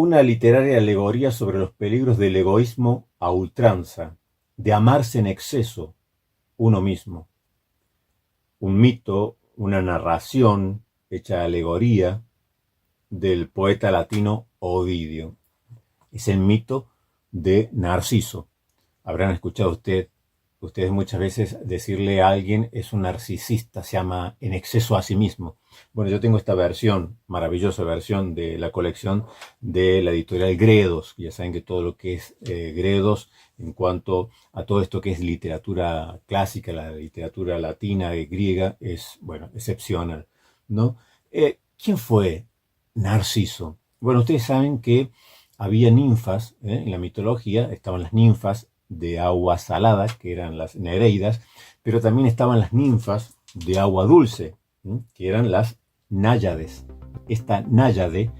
Una literaria alegoría sobre los peligros del egoísmo a ultranza, de amarse en exceso uno mismo. Un mito, una narración hecha alegoría del poeta latino Ovidio. Es el mito de Narciso. Habrán escuchado ustedes muchas veces decirle a alguien es un narcisista, se ama en exceso a sí mismo. Bueno, yo tengo esta versión, maravillosa versión de la colección de la editorial Gredos. Ya saben que todo lo que es Gredos en cuanto a todo esto que es literatura clásica, la literatura latina y griega, es, bueno, excepcional, ¿no? ¿Quién fue Narciso? Bueno, ustedes saben que había ninfas, en la mitología estaban las ninfas de agua salada, que eran las nereidas, pero también estaban las ninfas de agua dulce, que eran las náyades. Esta náyade,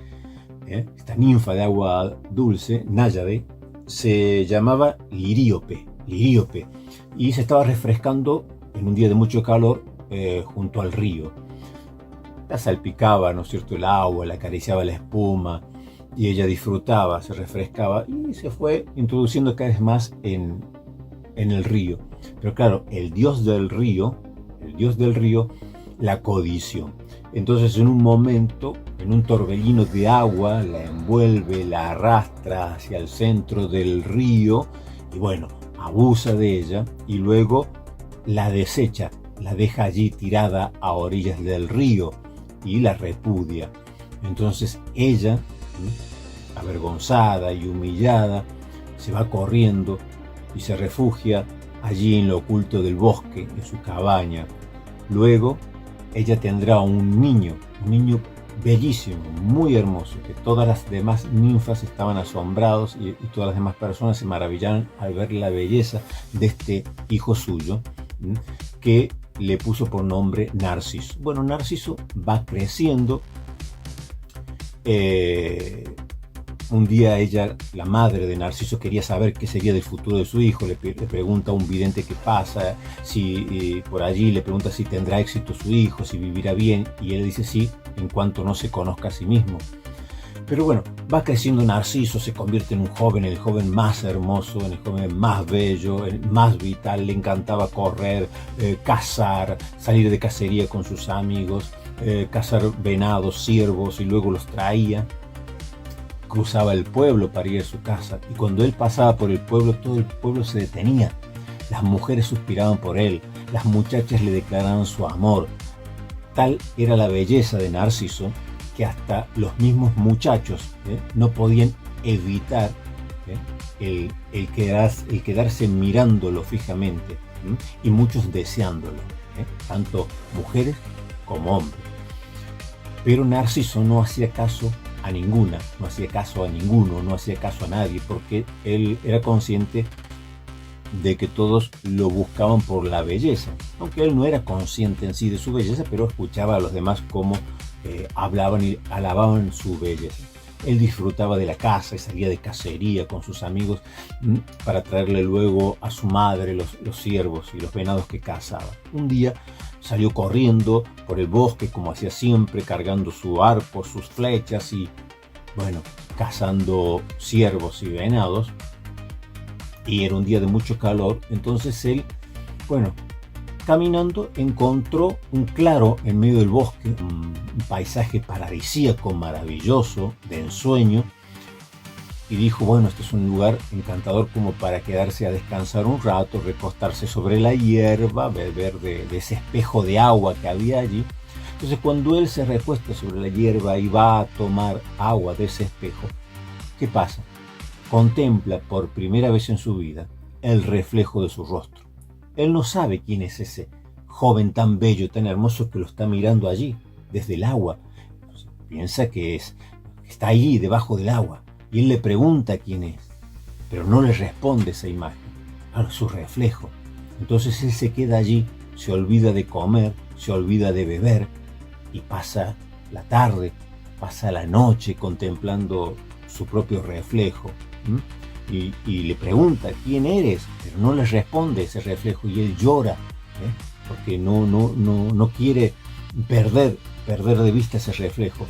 esta ninfa de agua dulce, náyade, se llamaba Liríope, y se estaba refrescando en un día de mucho calor junto al río. La salpicaba, ¿no es cierto?, el agua, la acariciaba la espuma, y ella disfrutaba, se refrescaba y se fue introduciendo cada vez más en el río. Pero claro, el dios del río, la codició. Entonces en un momento, en un torbellino de agua, la envuelve, la arrastra hacia el centro del río y bueno, abusa de ella y luego la desecha, la deja allí tirada a orillas del río y la repudia. Entonces ella, avergonzada y humillada, se va corriendo y se refugia allí en lo oculto del bosque, en su cabaña. Luego ella tendrá un niño bellísimo, muy hermoso, que todas las demás ninfas estaban asombrados y todas las demás personas se maravillaron al ver la belleza de este hijo suyo, que le puso por nombre Narciso. Bueno, Narciso va creciendo. Un día ella, la madre de Narciso, quería saber qué sería del futuro de su hijo. Le pregunta a un vidente qué pasa, si por allí le pregunta si tendrá éxito su hijo, si vivirá bien, y él dice sí, en cuanto no se conozca a sí mismo. Pero bueno, va creciendo Narciso, se convierte en un joven, el joven más hermoso, en el joven más bello, el más vital. Le encantaba correr, cazar, salir de cacería con sus amigos, cazar venados, ciervos, y luego los traía. Cruzaba el pueblo para ir a su casa, y cuando él pasaba por el pueblo, todo el pueblo se detenía. Las mujeres suspiraban por él, las muchachas le declaraban su amor. Tal era la belleza de Narciso que hasta los mismos muchachos no podían evitar el quedarse mirándolo fijamente, y muchos deseándolo, tanto mujeres como hombres. Pero Narciso no hacía caso a ninguna, no hacía caso a ninguno, no hacía caso a nadie, porque él era consciente de que todos lo buscaban por la belleza, aunque él no era consciente en sí de su belleza, pero escuchaba a los demás cómo hablaban y alababan su belleza. Él disfrutaba de la caza y salía de cacería con sus amigos para traerle luego a su madre los ciervos y los venados que cazaba. Un día salió corriendo por el bosque como hacía siempre, cargando su arco, sus flechas y, bueno, cazando ciervos y venados. Y era un día de mucho calor, entonces él, bueno, caminando encontró un claro en medio del bosque, un paisaje paradisíaco, maravilloso, de ensueño, y dijo, bueno, este es un lugar encantador como para quedarse a descansar un rato, recostarse sobre la hierba, beber de ese espejo de agua que había allí. Entonces cuando él se recuesta sobre la hierba y va a tomar agua de ese espejo, ¿qué pasa? Contempla por primera vez en su vida el reflejo de su rostro. Él no sabe quién es ese joven tan bello, tan hermoso que lo está mirando allí, desde el agua. Piensa que está allí, debajo del agua. Y él le pregunta quién es, pero no le responde esa imagen, su reflejo. Entonces él se queda allí, se olvida de comer, se olvida de beber, y pasa la tarde, pasa la noche contemplando su propio reflejo. Y le pregunta quién eres, pero no le responde ese reflejo, y él llora, porque no quiere perder de vista ese reflejo.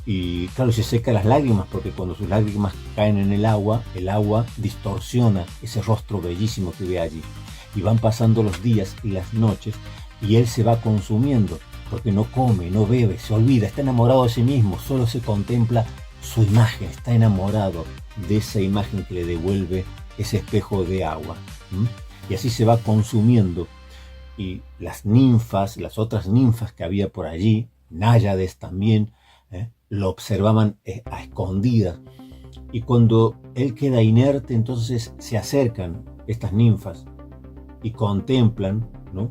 y claro, se seca las lágrimas porque cuando sus lágrimas caen en el agua distorsiona ese rostro bellísimo que ve allí. Y van pasando los días y las noches y él se va consumiendo porque no come, no bebe, se olvida, está enamorado de sí mismo, solo se contempla su imagen, está enamorado de esa imagen que le devuelve ese espejo de agua. Y así se va consumiendo. Y las ninfas, las otras ninfas que había por allí, náyades también, lo observaban a escondidas. Y cuando él queda inerte, entonces se acercan estas ninfas y contemplan, ¿no?,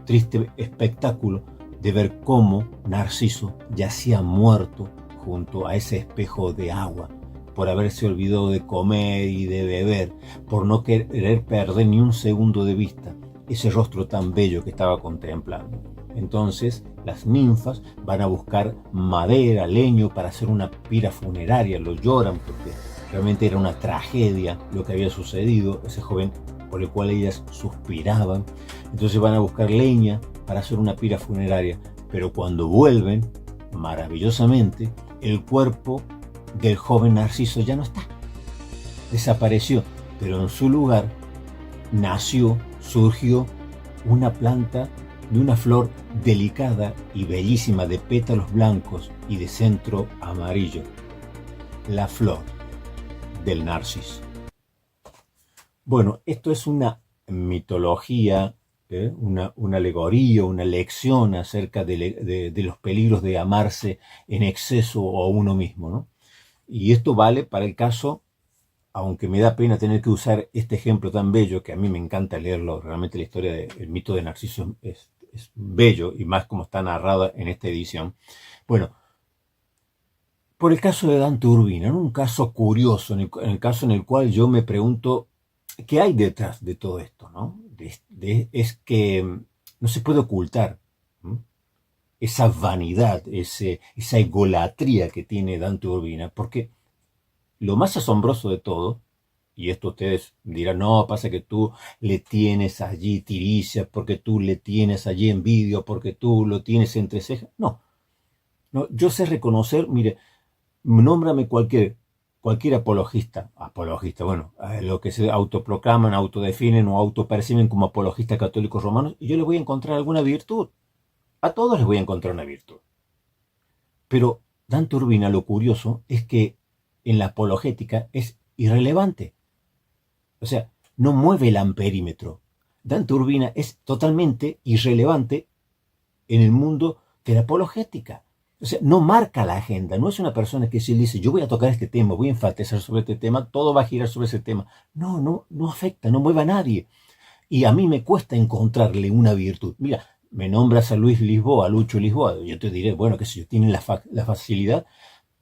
triste espectáculo de ver cómo Narciso yacía muerto junto a ese espejo de agua, por haberse olvidado de comer y de beber, por no querer perder ni un segundo de vista ese rostro tan bello que estaba contemplando. Entonces las ninfas van a buscar madera, leño para hacer una pira funeraria, lo lloran porque realmente era una tragedia lo que había sucedido, ese joven por el cual ellas suspiraban. Entonces van a buscar leña para hacer una pira funeraria, pero cuando vuelven, maravillosamente, el cuerpo del joven Narciso ya no está, desapareció, pero en su lugar surgió una planta de una flor delicada y bellísima de pétalos blancos y de centro amarillo, la flor del narciso. Bueno, esto es una mitología, una alegoría, una lección acerca de los peligros de amarse en exceso a uno mismo, ¿no? Y esto vale para el caso, aunque me da pena tener que usar este ejemplo tan bello, que a mí me encanta leerlo, realmente la historia del mito de Narciso es bello, y más como está narrada en esta edición. Bueno, por el caso de Dante Urbina, ¿no?, un caso curioso, en el caso en el cual yo me pregunto, ¿qué hay detrás de todo esto, no? Es que no se puede ocultar, ¿no?, esa vanidad, esa egolatría que tiene Dante Urbina, porque lo más asombroso de todo, y esto ustedes dirán, no, pasa que tú le tienes allí tiricia, porque tú le tienes allí envidia, porque tú lo tienes entre cejas. No, yo sé reconocer, mire, nómbrame cualquier apologista, bueno, lo que se autoproclaman, autodefinen o autoperciben como apologistas católicos romanos, y yo les voy a encontrar alguna virtud. A todos les voy a encontrar una virtud. Pero Dante Urbina, lo curioso es que en la apologética es irrelevante. O sea, no mueve el amperímetro. Dante Urbina es totalmente irrelevante en el mundo de la apologética. O sea, no marca la agenda, no es una persona que si él dice, yo voy a tocar este tema, voy a enfatizar sobre este tema, todo va a girar sobre ese tema. No afecta, no mueve a nadie. Y a mí me cuesta encontrarle una virtud. Mira, me nombras a Luis Lisboa, a Lucho Lisboa, yo te diré, bueno, que si tienen la facilidad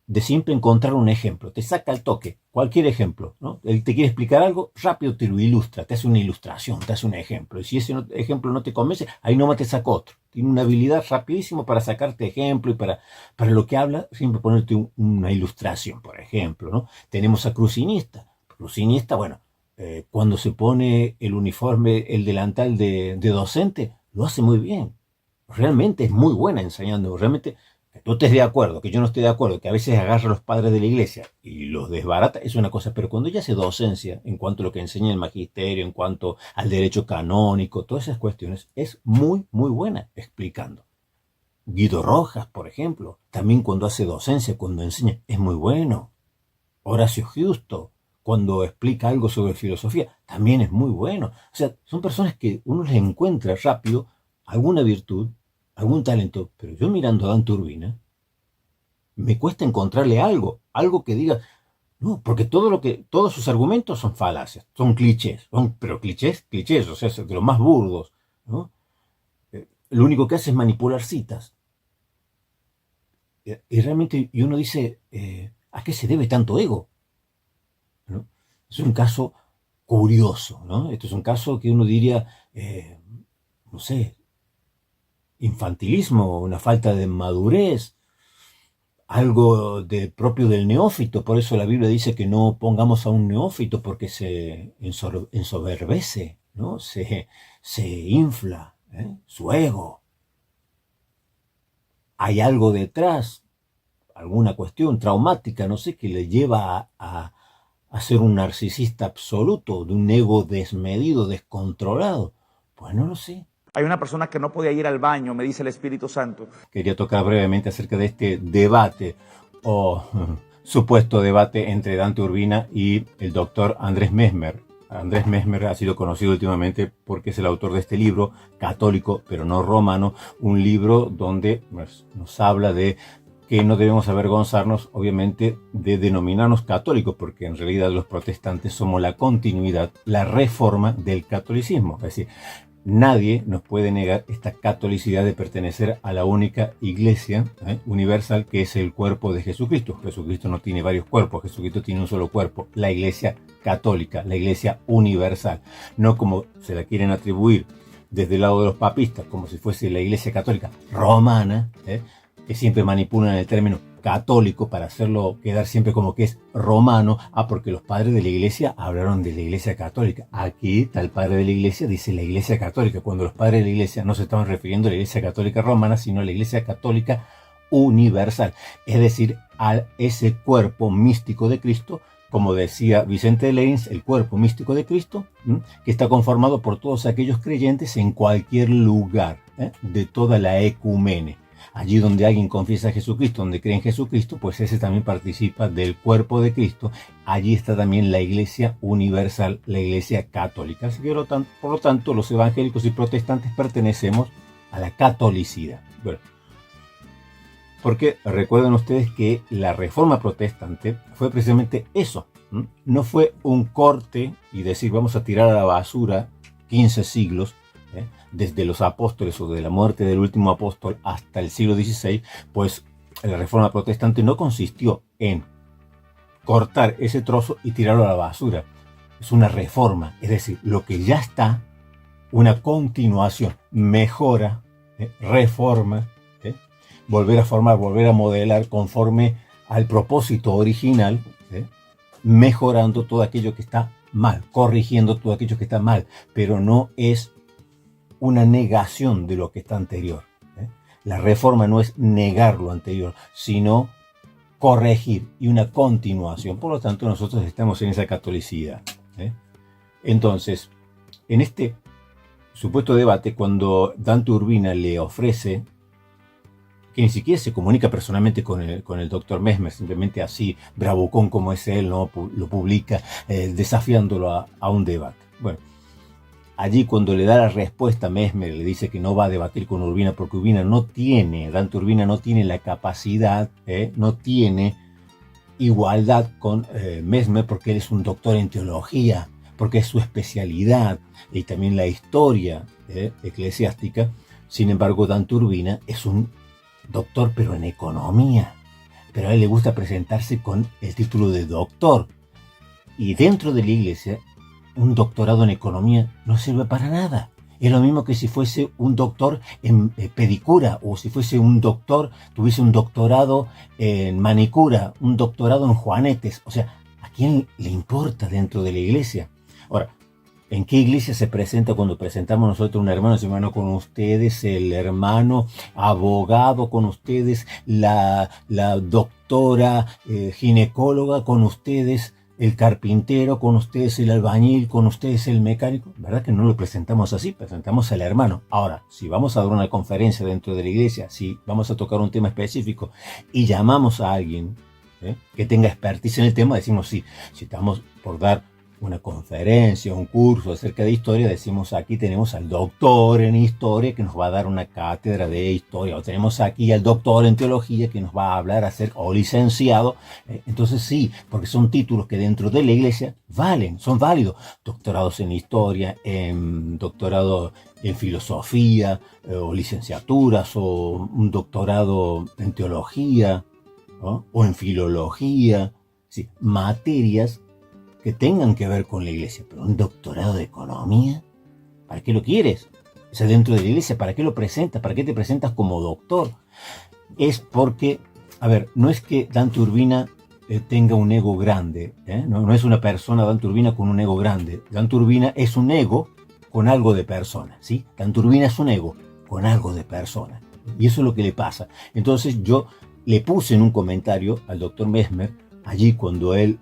de siempre encontrar un ejemplo, te saca al toque, cualquier ejemplo, ¿no? Él te quiere explicar algo, rápido te lo ilustra, te hace una ilustración, te hace un ejemplo, y si ese ejemplo no te convence, ahí nomás te saca otro. Tiene una habilidad rapidísimo para sacarte ejemplo y para lo que habla, siempre ponerte una ilustración, por ejemplo, ¿no? Tenemos a Crucinista, bueno, cuando se pone el uniforme, el delantal de docente, lo hace muy bien, realmente es muy buena enseñando, realmente. Que tú estés de acuerdo, que yo no esté de acuerdo, que a veces agarra a los padres de la iglesia y los desbarata, es una cosa, pero cuando ella hace docencia, en cuanto a lo que enseña el magisterio, en cuanto al derecho canónico, todas esas cuestiones, es muy, muy buena explicando. Guido Rojas, por ejemplo, también cuando hace docencia, cuando enseña, es muy bueno. Horacio Justo, cuando explica algo sobre filosofía, también es muy bueno. O sea, son personas que uno les encuentra rápido alguna virtud, algún talento, pero yo mirando a Dante Urbina, me cuesta encontrarle algo que diga, no, porque todos sus argumentos son falacias, son clichés, pero clichés, o sea, de los más burdos, ¿no? Lo único que hace es manipular citas. Y realmente, y uno dice, ¿a qué se debe tanto ego? ¿No? Es un caso curioso, ¿no? Esto es un caso que uno diría, no sé, infantilismo, una falta de madurez, algo propio del neófito. Por eso la Biblia dice que no pongamos a un neófito porque se ensoberbece, ¿no? Se infla, su ego. Hay algo detrás, alguna cuestión traumática, no sé, que le lleva a ser un narcisista absoluto, de un ego desmedido, descontrolado. Pues no lo sé. Hay una persona que no podía ir al baño, me dice el Espíritu Santo. Quería tocar brevemente acerca de este debate o supuesto debate entre Dante Urbina y el doctor Andrés Mesmer. Andrés Mesmer ha sido conocido últimamente porque es el autor de este libro, católico pero no romano, un libro donde nos habla de que no debemos avergonzarnos, obviamente, de denominarnos católicos, porque en realidad los protestantes somos la continuidad, la reforma del catolicismo. Es decir, nadie nos puede negar esta catolicidad de pertenecer a la única iglesia universal, que es el cuerpo de Jesucristo. Jesucristo no tiene varios cuerpos, Jesucristo tiene un solo cuerpo, la iglesia católica, la iglesia universal. No como se la quieren atribuir desde el lado de los papistas, como si fuese la iglesia católica romana, que siempre manipulan el término católico para hacerlo quedar siempre como que es romano. Porque los padres de la iglesia hablaron de la iglesia católica. Aquí tal padre de la iglesia dice la iglesia católica, cuando los padres de la iglesia no se estaban refiriendo a la iglesia católica romana, sino a la iglesia católica universal, es decir, a ese cuerpo místico de Cristo, como decía Vicente de Leyns, el cuerpo místico de Cristo, que está conformado por todos aquellos creyentes en cualquier lugar de toda la ecumene. Allí donde alguien confiesa a Jesucristo, donde cree en Jesucristo, pues ese también participa del cuerpo de Cristo. Allí está también la iglesia universal, la iglesia católica. Así que por lo tanto, los evangélicos y protestantes pertenecemos a la catolicidad. Bueno, porque recuerden ustedes que la reforma protestante fue precisamente eso. No fue un corte y decir vamos a tirar a la basura 15 siglos, desde los apóstoles o de la muerte del último apóstol hasta el siglo XVI. Pues la reforma protestante no consistió en cortar ese trozo y tirarlo a la basura. Es una reforma, es decir, lo que ya está, una continuación, mejora, reforma, volver a formar, volver a modelar conforme al propósito original, mejorando todo aquello que está mal, corrigiendo todo aquello que está mal, pero no es una negación de lo que está anterior. La reforma no es negar lo anterior, sino corregir y una continuación. Por lo tanto, nosotros estamos en esa catolicidad. Entonces, en este supuesto debate, cuando Dante Urbina le ofrece, que ni siquiera se comunica personalmente con el doctor Mesmer, simplemente así, bravucón como es él, ¿no? Lo publica desafiándolo a un debate. Bueno, allí cuando le da la respuesta a Mesmer, le dice que no va a debatir con Urbina porque Dante Urbina no tiene la capacidad, no tiene igualdad con Mesmer, porque él es un doctor en teología, porque es su especialidad, y también la historia eclesiástica. Sin embargo, Dante Urbina es un doctor pero en economía, pero a él le gusta presentarse con el título de doctor, y dentro de la iglesia un doctorado en economía no sirve para nada. Es lo mismo que si fuese un doctor en pedicura, o si fuese un doctor, tuviese un doctorado en manicura, un doctorado en juanetes. O sea, ¿a quién le importa dentro de la iglesia? Ahora, ¿en qué iglesia se presenta cuando presentamos nosotros un hermano? Hermano, con ustedes el hermano abogado, con ustedes la doctora ginecóloga, con ustedes el carpintero, con ustedes el albañil, con ustedes el mecánico. ¿Verdad que no lo presentamos así? Presentamos al hermano. Ahora, si vamos a dar una conferencia dentro de la iglesia, si vamos a tocar un tema específico y llamamos a alguien que tenga expertise en el tema, decimos sí. Si estamos por dar una conferencia, un curso acerca de historia, decimos aquí tenemos al doctor en historia que nos va a dar una cátedra de historia, o tenemos aquí al doctor en teología que nos va a hablar acerca, o licenciado. Entonces sí, porque son títulos que dentro de la iglesia valen, son válidos. Doctorados en historia, doctorado en filosofía, o licenciaturas, o un doctorado en teología, ¿no? O en filología, sí, materias que tengan que ver con la iglesia. Pero un doctorado de economía, ¿para qué lo quieres? O sea, dentro de la iglesia, ¿para qué lo presentas? ¿Para qué te presentas como doctor? Es porque, a ver, no es que Dante Urbina tenga un ego grande, no es una persona, Dante Urbina, con un ego grande. Dante Urbina es un ego con algo de persona, ¿sí? Dante Urbina es un ego con algo de persona. Y eso es lo que le pasa. Entonces yo le puse en un comentario al doctor Messmer, allí cuando él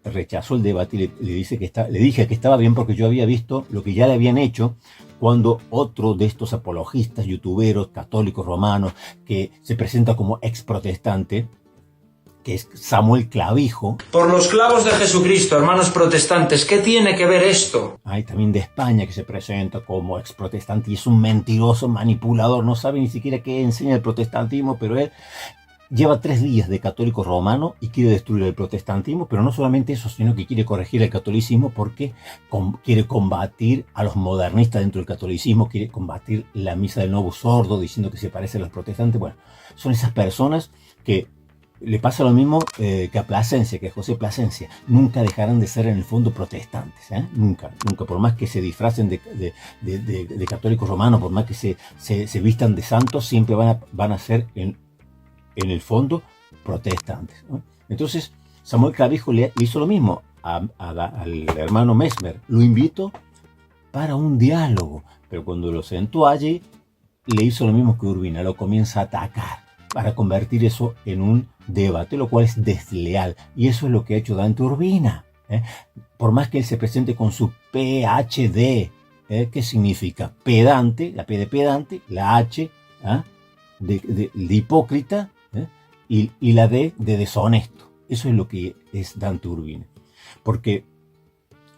rechazó el debate, le dije que estaba bien porque yo había visto lo que ya le habían hecho cuando otro de estos apologistas, youtuberos, católicos romanos, que se presenta como ex protestante, que es Samuel Clavijo. Por los clavos de Jesucristo, hermanos protestantes, ¿qué tiene que ver esto? Hay también de España que se presenta como ex protestante y es un mentiroso manipulador, no sabe ni siquiera qué enseña el protestantismo, pero él lleva 3 días de católico romano y quiere destruir el protestantismo, pero no solamente eso, sino que quiere corregir el catolicismo porque quiere combatir a los modernistas dentro del catolicismo, quiere combatir la misa del Novus Ordo diciendo que se parece a los protestantes. Bueno, son esas personas que le pasa lo mismo que a Plasencia, que a José Plasencia. Nunca dejarán de ser en el fondo protestantes, ¿eh? Nunca, por más que se disfracen de católicos romanos, por más que se vistan de santos, siempre van a ser en el fondo protestantes, ¿no? Entonces Samuel Clavijo le hizo lo mismo al hermano Messmer, lo invitó para un diálogo, pero cuando lo sentó allí le hizo lo mismo que Urbina, lo comienza a atacar para convertir eso en un debate, lo cual es desleal, y eso es lo que ha hecho Dante Urbina, ¿eh? Por más que él se presente con su PhD, ¿qué significa? Pedante, la P de pedante, la H de hipócrita, y la D de deshonesto. Eso es lo que es Dante Urbina. Porque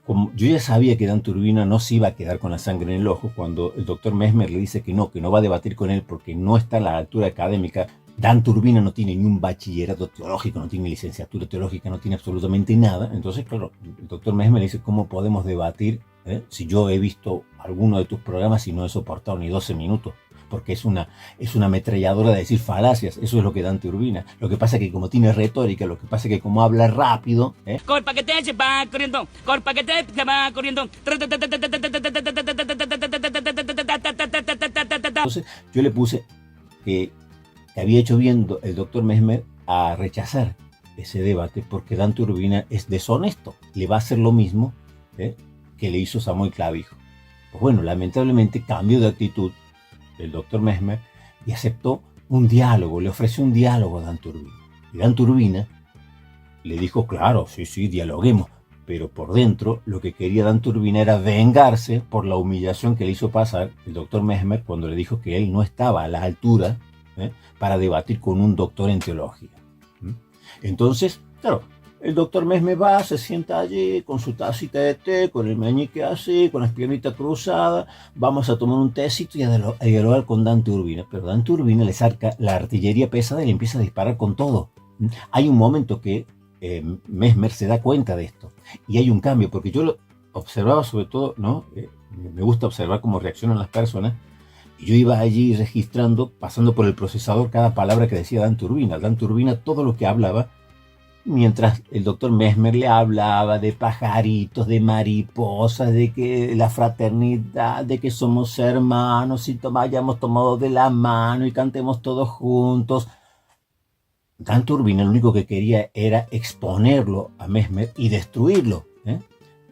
como yo ya sabía que Dante Urbina no se iba a quedar con la sangre en el ojo, cuando el doctor Messmer le dice que no va a debatir con él porque no está a la altura académica. Dante Urbina no tiene ni un bachillerato teológico, no tiene licenciatura teológica, no tiene absolutamente nada. Entonces, claro, el doctor Messmer le dice, ¿cómo podemos debatir si yo he visto alguno de tus programas y no he soportado ni 12 minutos? Porque es una ametralladora de decir falacias. Eso es lo que Dante Urbina. Lo que pasa es que como tiene retórica, lo que pasa es que como habla rápido, Corpa que te se va corriendo, corpa que te se va corriendo. Entonces yo le puse que había hecho bien el doctor Messmer a rechazar ese debate porque Dante Urbina es deshonesto. Le va a hacer lo mismo que le hizo Samuel Clavijo. Pues bueno, lamentablemente cambió de actitud el doctor Messmer y aceptó un diálogo, le ofreció un diálogo a Dante Urbina. Y Dante Urbina le dijo, claro, sí, dialoguemos, pero por dentro lo que quería Dante Urbina era vengarse por la humillación que le hizo pasar el doctor Messmer cuando le dijo que él no estaba a la altura para debatir con un doctor en teología. Entonces, claro, el doctor Messmer va, se sienta allí con su tacita de té, con el meñique así, con las piernitas cruzadas, vamos a tomar un tecito y a dialogar con Dante Urbina. Pero Dante Urbina le saca la artillería pesada y le empieza a disparar con todo. Hay un momento que Messmer se da cuenta de esto y hay un cambio, porque yo lo observaba sobre todo, ¿no? Me gusta observar cómo reaccionan las personas. Y yo iba allí registrando, pasando por el procesador cada palabra que decía Dante Urbina. Dante Urbina, todo lo que hablaba, mientras el doctor Messmer le hablaba de pajaritos, de mariposas, de que la fraternidad, de que somos hermanos y vayamos tomados de la mano y cantemos todos juntos. Dante Urbina lo único que quería era exponerlo a Messmer y destruirlo,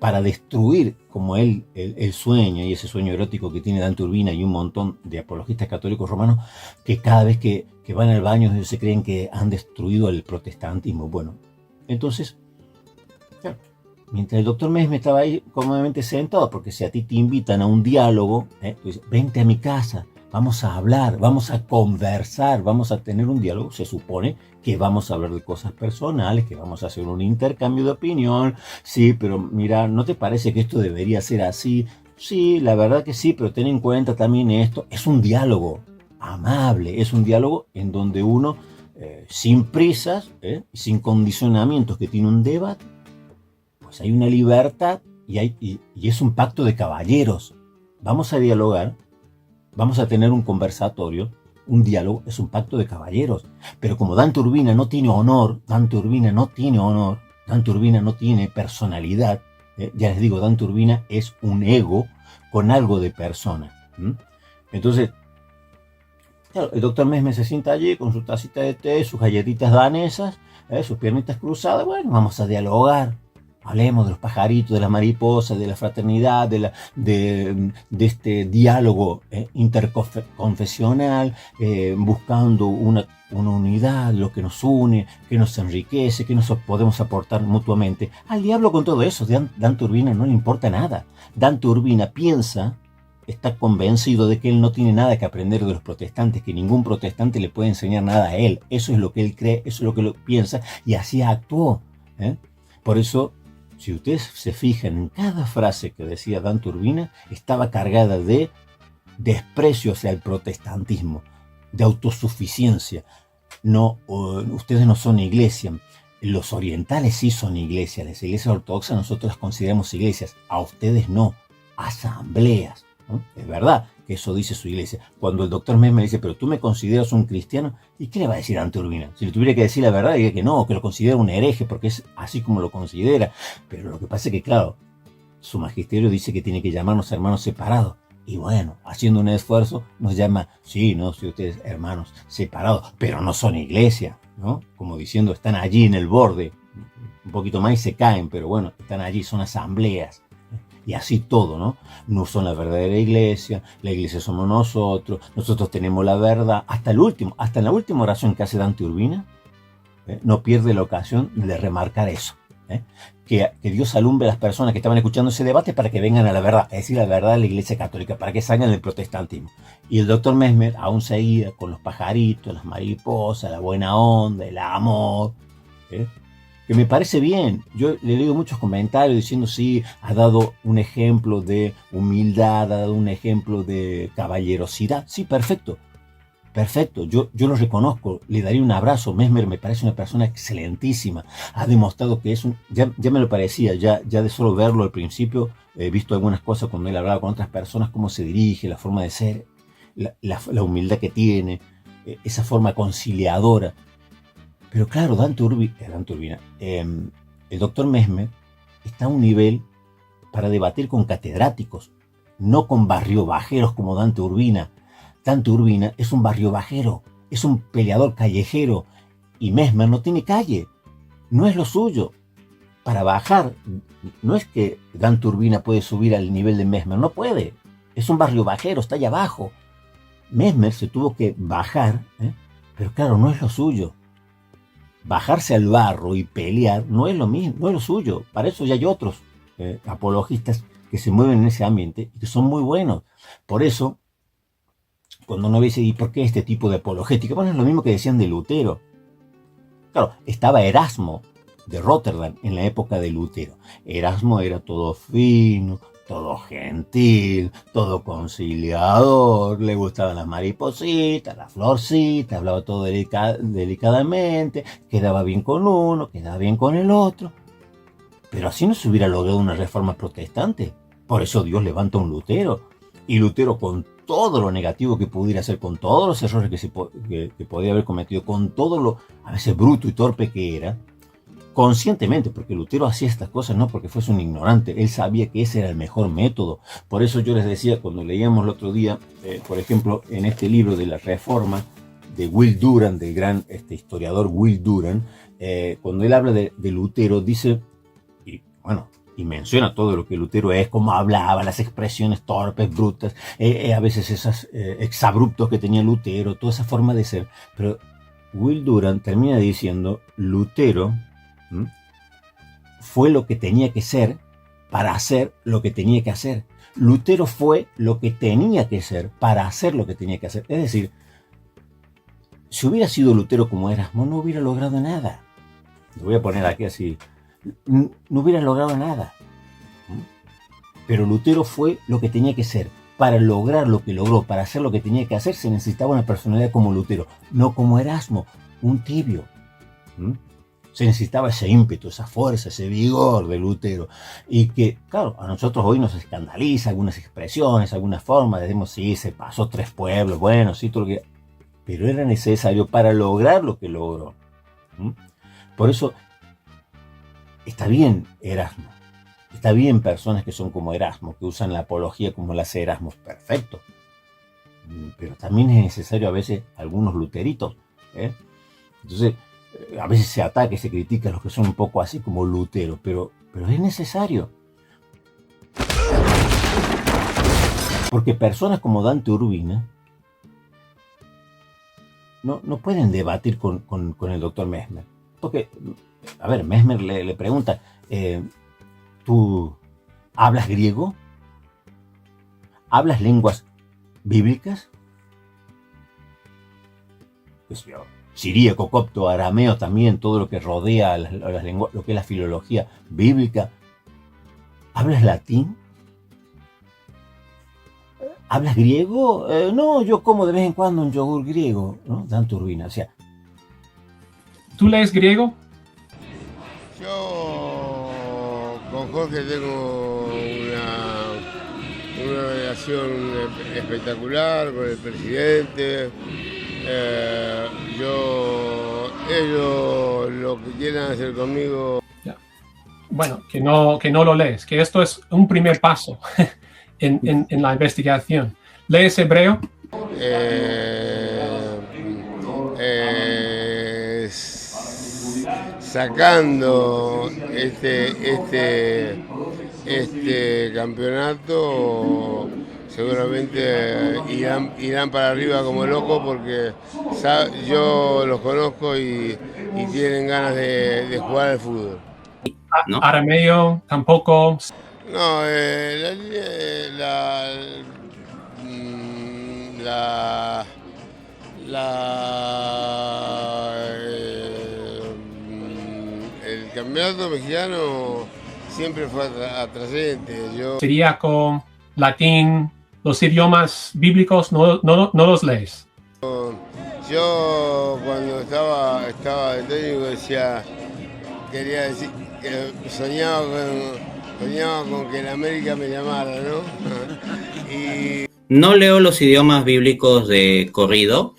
para destruir, como él sueña, y ese sueño erótico que tiene Dante Urbina y un montón de apologistas católicos romanos, que cada vez que van al baño ellos se creen que han destruido el protestantismo. Bueno, entonces, claro, mientras el doctor Messmer estaba ahí cómodamente sentado, porque si a ti te invitan a un diálogo, pues vente a mi casa, vamos a hablar, vamos a conversar, vamos a tener un diálogo, se supone que vamos a hablar de cosas personales, que vamos a hacer un intercambio de opinión. Sí, pero mira, ¿no te parece que esto debería ser así? Sí, la verdad que sí, pero ten en cuenta también esto. Es un diálogo amable, es un diálogo en donde uno, sin prisas, sin condicionamientos, que tiene un debate, pues hay una libertad y es un pacto de caballeros. Vamos a dialogar, vamos a tener un conversatorio. Un diálogo es un pacto de caballeros. Pero como Dante Urbina no tiene honor, Dante Urbina no tiene personalidad, ya les digo, Dante Urbina es un ego con algo de persona. Entonces, claro, el doctor Messmer se sienta allí con su tacita de té, sus galletitas danesas, sus piernitas cruzadas. Bueno, vamos a dialogar. Hablemos de los pajaritos, de las mariposas, de la fraternidad, de este diálogo interconfesional, buscando una unidad, lo que nos une, que nos enriquece, que nos podemos aportar mutuamente. Al diablo con todo eso. Dante Urbina no le importa nada. Dante Urbina piensa, está convencido de que él no tiene nada que aprender de los protestantes, que ningún protestante le puede enseñar nada a él. Eso es lo que él cree, eso es lo que él piensa, y así actuó. Por eso, si ustedes se fijan en cada frase que decía Dante Urbina, estaba cargada de desprecio hacia el protestantismo, de autosuficiencia. No, ustedes no son iglesia. Los orientales sí son iglesias. Las iglesias ortodoxas nosotros las consideramos iglesias. A ustedes no. Asambleas, ¿no? Es verdad que eso dice su iglesia. Cuando el doctor Mesmer dice, pero tú me consideras un cristiano, ¿y qué le va a decir Dante Urbina? Si le tuviera que decir la verdad, diría que no, que lo considera un hereje, porque es así como lo considera. Pero lo que pasa es que, claro, su magisterio dice que tiene que llamarnos hermanos separados. Y bueno, haciendo un esfuerzo, nos llama, sí, no, si ustedes hermanos separados, pero no son iglesia, ¿no? Como diciendo, están allí en el borde, un poquito más y se caen, pero bueno, están allí, son asambleas. Y así todo, ¿no? No son la verdadera iglesia, la iglesia somos nosotros tenemos la verdad. Hasta en la última oración que hace Dante Urbina, no pierde la ocasión de remarcar eso. Que Dios alumbre a las personas que estaban escuchando ese debate para que vengan a la verdad, es decir, la verdad de la iglesia católica, para que salgan del protestantismo. Y el doctor Mesmer aún seguía con los pajaritos, las mariposas, la buena onda, el amor, que me parece bien. Yo le leo muchos comentarios diciendo, sí, ha dado un ejemplo de humildad, ha dado un ejemplo de caballerosidad. Sí, perfecto. Perfecto, yo lo reconozco, le daría un abrazo. Mesmer me parece una persona excelentísima. Ha demostrado que es ya me lo parecía, ya de solo verlo al principio, he visto algunas cosas cuando él hablaba con otras personas, cómo se dirige, la forma de ser, la humildad que tiene, esa forma conciliadora. Pero claro, Dante Urbina, el doctor Mesmer está a un nivel para debatir con catedráticos, no con barriobajeros como Dante Urbina. Dante Urbina es un barriobajero, es un peleador callejero, y Mesmer no tiene calle, no es lo suyo. Para bajar, no es que Dante Urbina puede subir al nivel de Mesmer, no puede, es un barriobajero, está allá abajo. Mesmer se tuvo que bajar, pero claro, no es lo suyo. Bajarse al barro y pelear no es lo mismo, no es lo suyo. Para eso ya hay otros apologistas que se mueven en ese ambiente y que son muy buenos. Por eso, cuando uno dice, ¿y por qué este tipo de apologética? Bueno, es lo mismo que decían de Lutero. Claro, estaba Erasmo de Rotterdam en la época de Lutero. Erasmo era todo fino, todo gentil, todo conciliador, le gustaban las maripositas, las florcitas, hablaba todo delicadamente, quedaba bien con uno, quedaba bien con el otro. Pero así no se hubiera logrado una reforma protestante. Por eso Dios levanta un Lutero. Y Lutero, con todo lo negativo que pudiera hacer, con todos los errores que podía haber cometido, con todo lo a veces bruto y torpe que era, conscientemente, porque Lutero hacía estas cosas no porque fuese un ignorante, él sabía que ese era el mejor método. Por eso yo les decía, cuando leíamos el otro día, por ejemplo, en este libro de la Reforma de Will Durant, del gran historiador Will Durant, cuando él habla de Lutero, dice, y bueno, y menciona todo lo que Lutero es, cómo hablaba, las expresiones torpes, brutas, a veces esos exabruptos que tenía Lutero, toda esa forma de ser. Pero Will Durant termina diciendo, Lutero fue lo que tenía que ser para hacer lo que tenía que hacer. Lutero fue lo que tenía que ser para hacer lo que tenía que hacer. Es decir, si hubiera sido Lutero como Erasmo, no hubiera logrado nada. Lo voy a poner aquí así. No hubiera logrado nada. Pero Lutero fue lo que tenía que ser. Para lograr lo que logró, para hacer lo que tenía que hacer, se necesitaba una personalidad como Lutero, no como Erasmo, un tibio. Se necesitaba ese ímpetu, esa fuerza, ese vigor de Lutero. Y que, claro, a nosotros hoy nos escandaliza algunas expresiones, algunas formas. Decimos, sí, se pasó 3 pueblos, bueno, sí, todo lo que... Pero era necesario para lograr lo que logró. Por eso... Está bien Erasmo, está bien personas que son como Erasmo, que usan la apología como la hace Erasmo, perfecto. Pero también es necesario a veces algunos luteritos. Entonces, a veces se ataca y se critica a los que son un poco así como Lutero, pero pero es necesario. Porque personas como Dante Urbina no pueden debatir con el doctor Mesmer. Porque, a ver, Mesmer le pregunta, ¿tú hablas griego? ¿Hablas lenguas bíblicas? Pues yo, siríaco, copto, arameo también, todo lo que rodea las lenguas, lo que es la filología bíblica. ¿Hablas latín? ¿Hablas griego? No, yo como de vez en cuando un yogur griego, ¿no? Dante Urbina, o sea. ¿Tú lees griego? Yo con Jorge tengo una relación espectacular con el presidente. Ellos lo que quieran hacer conmigo. Bueno, que no lo lees, que esto es un primer paso en la investigación. ¿Lees hebreo? Sacando este campeonato, seguramente irán para arriba como locos porque yo los conozco y tienen ganas de jugar al fútbol. ¿No? Arameo tampoco. No, el campeonato mexicano siempre fue atrayente. Siríaco, latín, los idiomas bíblicos no los lees. Yo cuando estaba de técnico quería decir que soñaba con que el América me llamara, ¿no? No leo los idiomas bíblicos de corrido,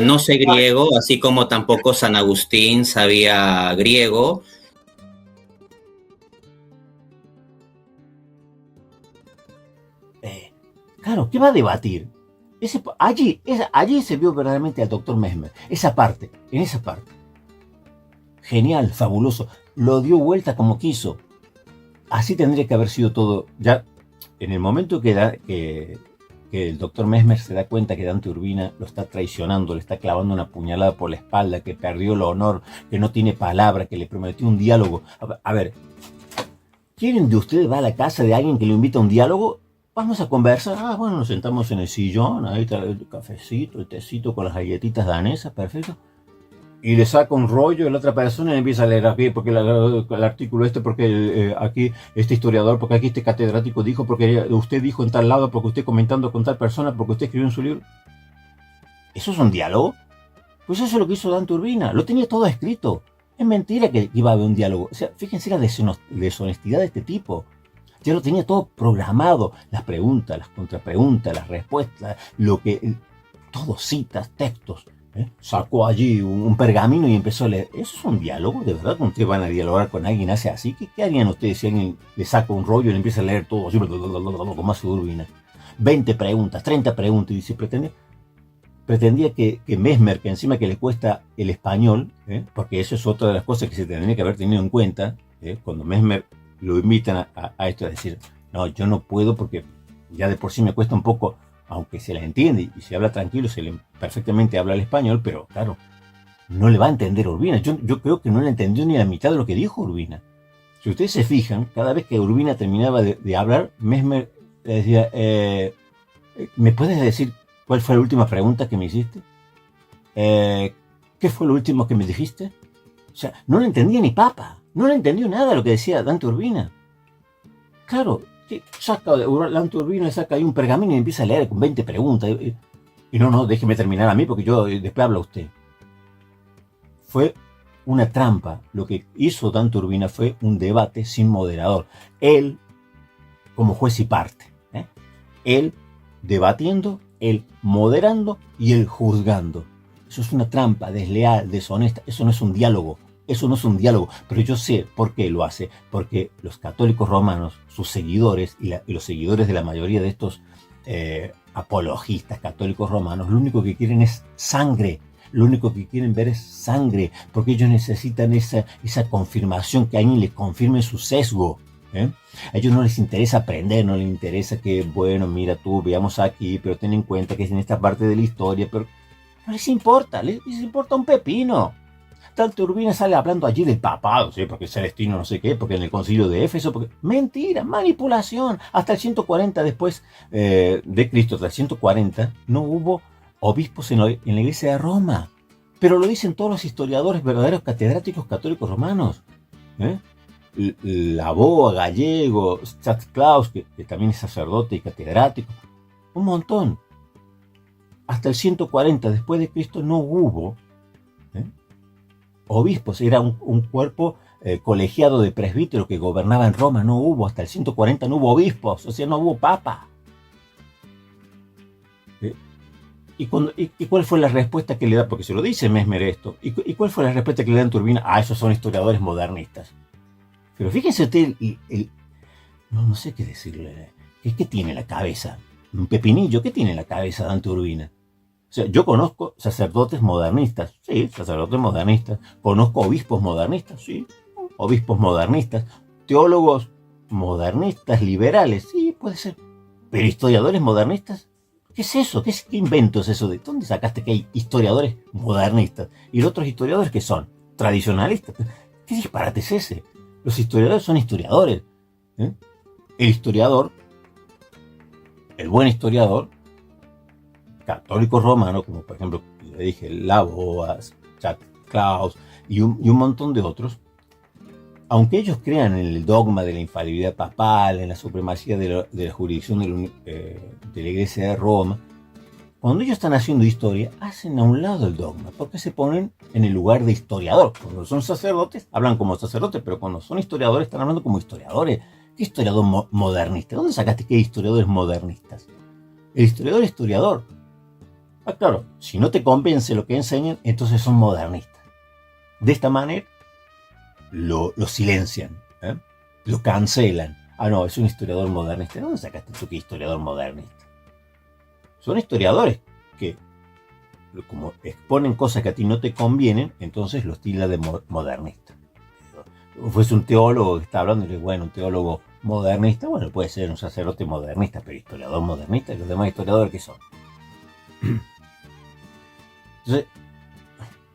no sé griego, así como tampoco San Agustín sabía griego. Claro, ¿qué va a debatir? Allí se vio verdaderamente al doctor Mesmer, en esa parte. Genial, fabuloso, lo dio vuelta como quiso. Así tendría que haber sido todo. Ya en el momento que el doctor Mesmer se da cuenta que Dante Urbina lo está traicionando, le está clavando una puñalada por la espalda, que perdió el honor, que no tiene palabra, que le prometió un diálogo. A ver, ¿quieren de ustedes va a la casa de alguien que le invita a un diálogo? Vamos a conversar. Bueno, nos sentamos en el sillón, ahí está el cafecito, el tecito con las galletitas danesas, perfecto. Y le saca un rollo y la otra persona y empieza a leer aquí, porque el artículo porque aquí este historiador, porque aquí este catedrático dijo, porque usted dijo en tal lado, porque usted comentando con tal persona, porque usted escribió en su libro. ¿Eso es un diálogo? Pues eso es lo que hizo Dante Urbina, lo tenía todo escrito. Es mentira que iba a haber un diálogo. O sea, fíjense la deshonestidad de este tipo. Ya lo tenía todo programado, las preguntas, las contrapreguntas, las respuestas, todo citas, textos. Sacó allí un pergamino y empezó a leer. ¿Eso es un diálogo? ¿De verdad ustedes van a dialogar con alguien hace así? ¿Qué harían ustedes si alguien le saca un rollo y le empieza a leer todo así, con más Urbina? 20 preguntas, 30 preguntas, y dice, pretendía que Mesmer, que encima que le cuesta el español, porque eso es otra de las cosas que se tendría que haber tenido en cuenta, cuando Mesmer lo invitan a esto, a decir, no, yo no puedo porque ya de por sí me cuesta un poco, aunque se la entiende y se habla tranquilo, perfectamente habla el español, pero claro, no le va a entender Urbina. Yo creo que no le entendió ni la mitad de lo que dijo Urbina. Si ustedes se fijan, cada vez que Urbina terminaba de hablar, Mesmer le decía, ¿me puedes decir cuál fue la última pregunta que me hiciste? ¿Qué fue lo último que me dijiste? O sea, no le entendía ni papa. No le entendió nada de lo que decía Dante Urbina. Claro, Dante Urbina saca ahí un pergamino y empieza a leer con 20 preguntas. Y no, déjeme terminar a mí porque yo después habla usted. Fue una trampa. Lo que hizo Dante Urbina fue un debate sin moderador. Él, como juez y parte. Él debatiendo, él moderando y él juzgando. Eso es una trampa desleal, deshonesta. Eso no es un diálogo. Pero yo sé por qué lo hace. Porque los católicos romanos, sus seguidores y los seguidores de la mayoría de estos apologistas católicos romanos, lo único que quieren es sangre. lo único que quieren ver es sangre, porque ellos necesitan esa confirmación, que alguien les confirme su sesgo. A ellos no les interesa aprender, no les interesa que, bueno, mira tú, veamos aquí, pero ten en cuenta que es en esta parte de la historia, pero no les importa un pepino. Dante Urbina sale hablando allí del papado, ¿sí? Porque Celestino no sé qué, porque en el concilio de Éfeso, porque mentira, manipulación. Hasta el 140 después de Cristo, hasta el 140, no hubo obispos en la iglesia de Roma. Pero lo dicen todos los historiadores, verdaderos catedráticos católicos romanos. Laboa, Gallego, Stanislaus, que también es sacerdote y catedrático. Un montón. Hasta el 140 después de Cristo no hubo obispos, era un cuerpo colegiado de presbíteros que gobernaba en Roma. No hubo, hasta el 140 no hubo obispos, o sea, no hubo papa. ¿Y cuál fue la respuesta que le da? Porque se lo dice Mesmer esto. ¿Y cuál fue la respuesta que le dan Turbina? Esos son historiadores modernistas. Pero fíjense usted, no sé qué decirle. ¿Qué tiene en la cabeza? Un pepinillo, ¿qué tiene en la cabeza Dante Urbina? O sea, yo conozco sacerdotes modernistas, sí, sacerdotes modernistas. Conozco obispos modernistas, sí, obispos modernistas. Teólogos modernistas, liberales, sí, puede ser. Pero historiadores modernistas, ¿qué es eso? ¿Qué invento es eso? ¿De dónde sacaste que hay historiadores modernistas? ¿Y los otros historiadores qué son? ¿Tradicionalistas? ¿Qué disparate es ese? Los historiadores son historiadores. El historiador, el buen historiador, católico romano, como por ejemplo, le dije, Laboas, Stanislaus y un montón de otros, aunque ellos crean en el dogma de la infalibilidad papal, en la supremacía de la jurisdicción de la Iglesia de Roma, cuando ellos están haciendo historia, hacen a un lado el dogma, porque se ponen en el lugar de historiador. Cuando son sacerdotes, hablan como sacerdotes, pero cuando son historiadores, están hablando como historiadores. ¿Qué historiador modernista? ¿Dónde sacaste que hay historiadores modernistas? El historiador es historiador. Claro, si no te convence lo que enseñan, entonces son modernistas. De esta manera, lo silencian, lo cancelan. No, es un historiador modernista. ¿Dónde sacaste tú que historiador modernista? Son historiadores que, como exponen cosas que a ti no te convienen, entonces los tilda de modernista. Fuese un teólogo que está hablando, y bueno, un teólogo modernista, bueno, puede ser un sacerdote modernista, pero historiador modernista, ¿y los demás historiadores qué son? Entonces,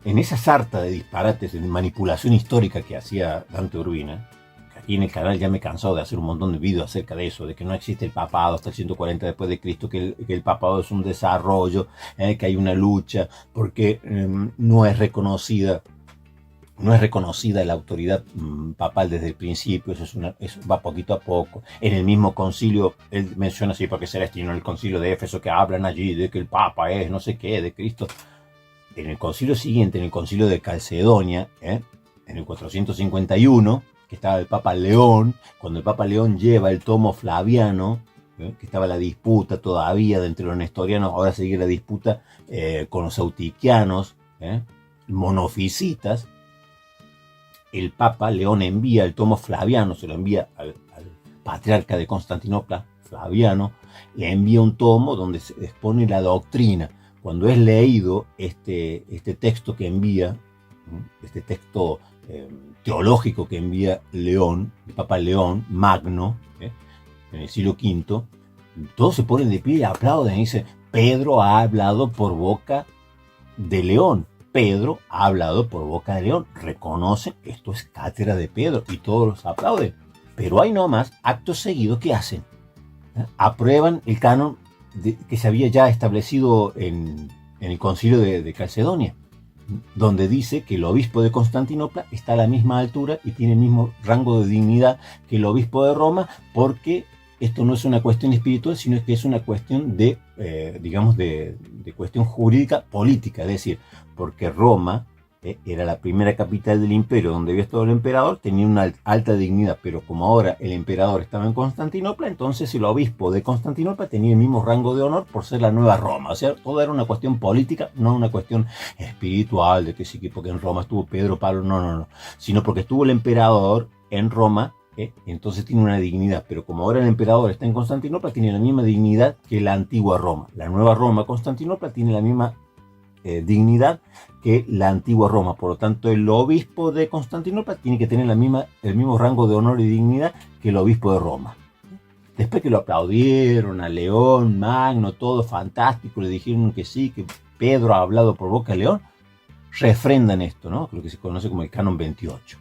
en esa sarta de disparates, de manipulación histórica que hacía Dante Urbina, que aquí en el canal ya me he cansado de hacer un montón de videos acerca de eso, de que no existe el papado hasta el 140 después de Cristo, que el papado es un desarrollo, que hay una lucha, porque no es reconocida la autoridad papal desde el principio, eso va poquito a poco. En el mismo concilio, él menciona así, porque Celestino en el concilio de Éfeso, que hablan allí de que el papa es no sé qué, de Cristo. En el concilio siguiente, en el concilio de Calcedonia, en el 451, que estaba el Papa León, cuando el Papa León lleva el tomo Flaviano, que estaba la disputa todavía entre los nestorianos, ahora sigue la disputa con los eutiquianos, monofisitas. El Papa León envía el tomo Flaviano, se lo envía al patriarca de Constantinopla, Flaviano, le envía un tomo donde se expone la doctrina. Cuando es leído este texto que envía, este texto teológico que envía León, el Papa León Magno, en el siglo V, todos se ponen de pie y aplauden y dicen: Pedro ha hablado por boca de León. Pedro ha hablado por boca de León. Reconocen, esto es cátedra de Pedro, y todos los aplauden. Pero hay nomás, acto seguido, ¿qué hacen? Aprueban el canon que se había ya establecido en el concilio de Calcedonia, donde dice que el obispo de Constantinopla está a la misma altura y tiene el mismo rango de dignidad que el obispo de Roma, porque esto no es una cuestión espiritual, sino que es una cuestión de cuestión jurídica política, es decir, porque Roma era la primera capital del imperio donde había estado el emperador, tenía una alta dignidad, pero como ahora el emperador estaba en Constantinopla, entonces el obispo de Constantinopla tenía el mismo rango de honor por ser la nueva Roma. O sea, todo era una cuestión política, no una cuestión espiritual, de que sí, porque en Roma estuvo Pedro, Pablo, no, sino porque estuvo el emperador en Roma, entonces tiene una dignidad, pero como ahora el emperador está en Constantinopla, tiene la misma dignidad que la antigua Roma. La nueva Roma, Constantinopla, tiene la misma dignidad que la antigua Roma. Por lo tanto, el obispo de Constantinopla tiene que tener el mismo rango de honor y dignidad que el obispo de Roma. Después que lo aplaudieron a León Magno, todo fantástico, le dijeron que sí, que Pedro ha hablado por boca de León, refrendan esto, ¿no? Lo que se conoce como el Canon 28,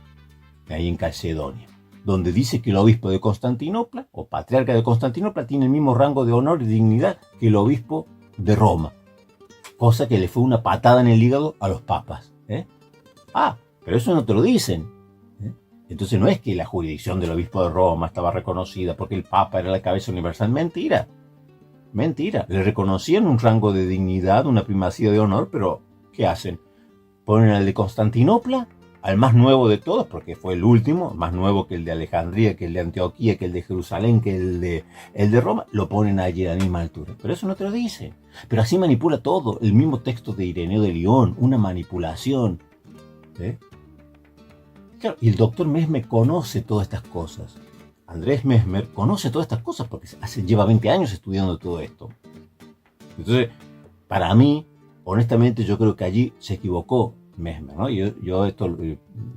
ahí en Calcedonia, donde dice que el obispo de Constantinopla, o patriarca de Constantinopla, tiene el mismo rango de honor y dignidad que el obispo de Roma. Cosa que le fue una patada en el hígado a los papas. Pero eso no te lo dicen. Entonces no es que la jurisdicción del obispo de Roma estaba reconocida porque el papa era la cabeza universal. Mentira. Mentira. Le reconocían un rango de dignidad, una primacía de honor, pero ¿qué hacen? Ponen al de Constantinopla, al más nuevo de todos, porque fue el último, más nuevo que el de Alejandría, que el de Antioquía, que el de Jerusalén, que el de Roma, lo ponen allí a la misma altura. Pero eso no te lo dicen. Pero así manipula todo. El mismo texto de Ireneo de Lyon, una manipulación. Claro, y el doctor Mesmer conoce todas estas cosas. Andrés Mesmer conoce todas estas cosas porque lleva 20 años estudiando todo esto. Entonces, para mí, honestamente, yo creo que allí se equivocó Mesmer, ¿no? Yo esto,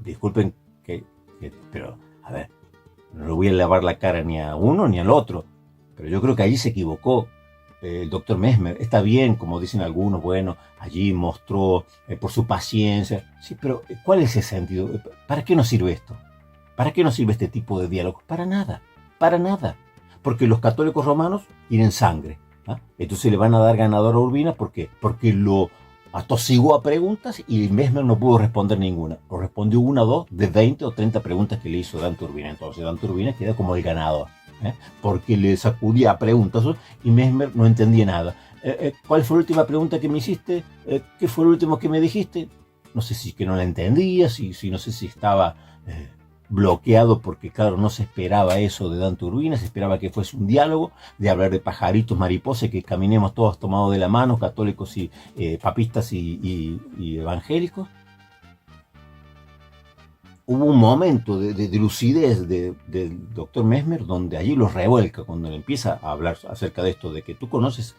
disculpen pero, a ver, no le voy a lavar la cara ni a uno ni al otro, pero yo creo que allí se equivocó el doctor Mesmer. Está bien, como dicen algunos, bueno, allí mostró por su paciencia. Sí, pero ¿cuál es el sentido? ¿Para qué nos sirve esto? ¿Para qué nos sirve este tipo de diálogo? Para nada, para nada. Porque los católicos romanos tienen sangre. Entonces le van a dar ganador a Urbina. ¿Por qué? Porque lo atosigó a preguntas y Mesmer no pudo responder ninguna. O respondió una o dos de 20 o 30 preguntas que le hizo Dante Urbina. Entonces Dante Urbina queda como el ganador. Porque le sacudía a preguntas y Mesmer no entendía nada. ¿Cuál fue la última pregunta que me hiciste? ¿Qué fue lo último que me dijiste? No sé si que no la entendía, no sé si estaba bloqueado porque, claro, no se esperaba eso de Dante Urbina, se esperaba que fuese un diálogo, de hablar de pajaritos, mariposas, que caminemos todos tomados de la mano, católicos y papistas y evangélicos. Hubo un momento de lucidez del doctor Mesmer donde allí lo revuelca, cuando le empieza a hablar acerca de esto, de que tú conoces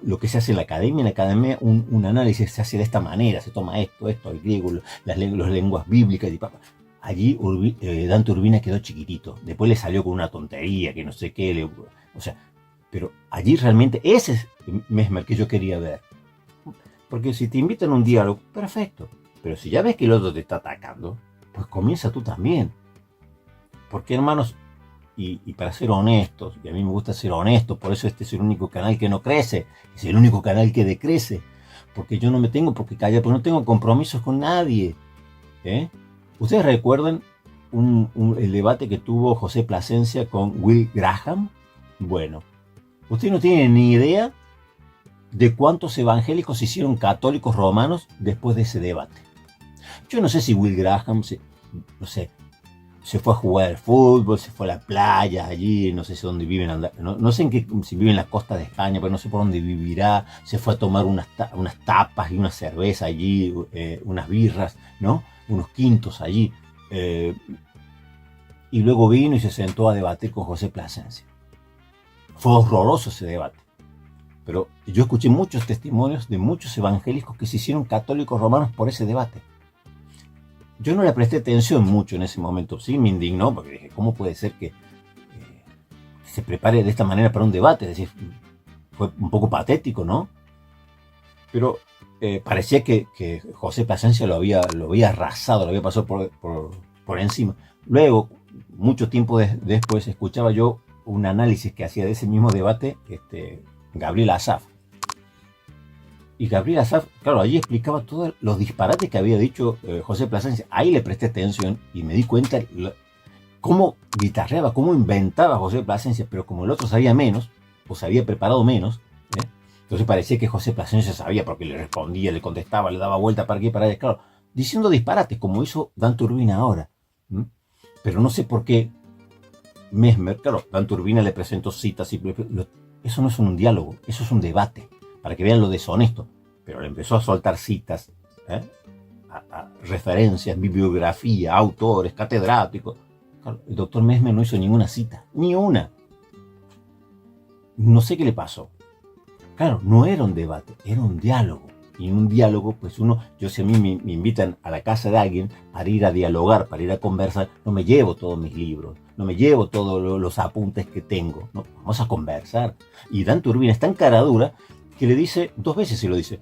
lo que se hace en la academia. En la academia un análisis se hace de esta manera, se toma esto, el griego, las lenguas bíblicas y papá. Allí Dante Urbina quedó chiquitito, después le salió con una tontería, que no sé qué, pero allí realmente ese es Mesmer que yo quería ver. Porque si te invitan a un diálogo, perfecto, pero si ya ves que el otro te está atacando, pues comienza tú también. Porque, hermanos, y para ser honestos, y a mí me gusta ser honesto, por eso este es el único canal que no crece, es el único canal que decrece, porque yo no me tengo por qué callar, porque no tengo compromisos con nadie. ¿Ustedes recuerdan el debate que tuvo José Plasencia con Will Graham? Bueno, ustedes no tienen ni idea de cuántos evangélicos se hicieron católicos romanos después de ese debate. Yo no sé si Will Graham se fue a jugar al fútbol, se fue a la playa allí, no sé si dónde viven, no sé si vive en la costa de España, pero no sé por dónde vivirá, se fue a tomar unas tapas y una cerveza allí, unas birras, ¿no? Unos quintos allí, y luego vino y se sentó a debatir con José Plasencia. Fue horroroso ese debate, pero yo escuché muchos testimonios de muchos evangélicos que se hicieron católicos romanos por ese debate. Yo no le presté atención mucho en ese momento, sí me indignó, porque dije, ¿cómo puede ser que se prepare de esta manera para un debate? Es decir, fue un poco patético, ¿no? Pero parecía que José Plasencia lo había arrasado, lo había pasado por encima. Luego, mucho tiempo después, escuchaba yo un análisis que hacía de ese mismo debate Gabriel Asaf. Y Gabriel Asaf, claro, allí explicaba todos los disparates que había dicho José Plasencia. Ahí le presté atención y me di cuenta cómo guitarreaba, cómo inventaba José Plasencia, pero como el otro sabía menos, o se había preparado menos, entonces parecía que José Plasencia sabía, porque le respondía, le contestaba, le daba vuelta para aquí y para allá, claro, diciendo disparates, como hizo Dante Urbina ahora. Pero no sé por qué Mesmer, claro, Dante Urbina le presentó citas, eso no es un diálogo, eso es un debate, para que vean lo deshonesto. Pero le empezó a soltar citas, a referencias, bibliografía, autores, catedráticos. Claro, el doctor Mesmer no hizo ninguna cita, ni una. No sé qué le pasó. Claro, no era un debate, era un diálogo. Y en un diálogo, pues yo si a mí me invitan a la casa de alguien para ir a dialogar, para ir a conversar, no me llevo todos mis libros, no me llevo todos los apuntes que tengo, no, vamos a conversar. Y Dante Urbina es tan cara dura que le dice, 2 veces se lo dice,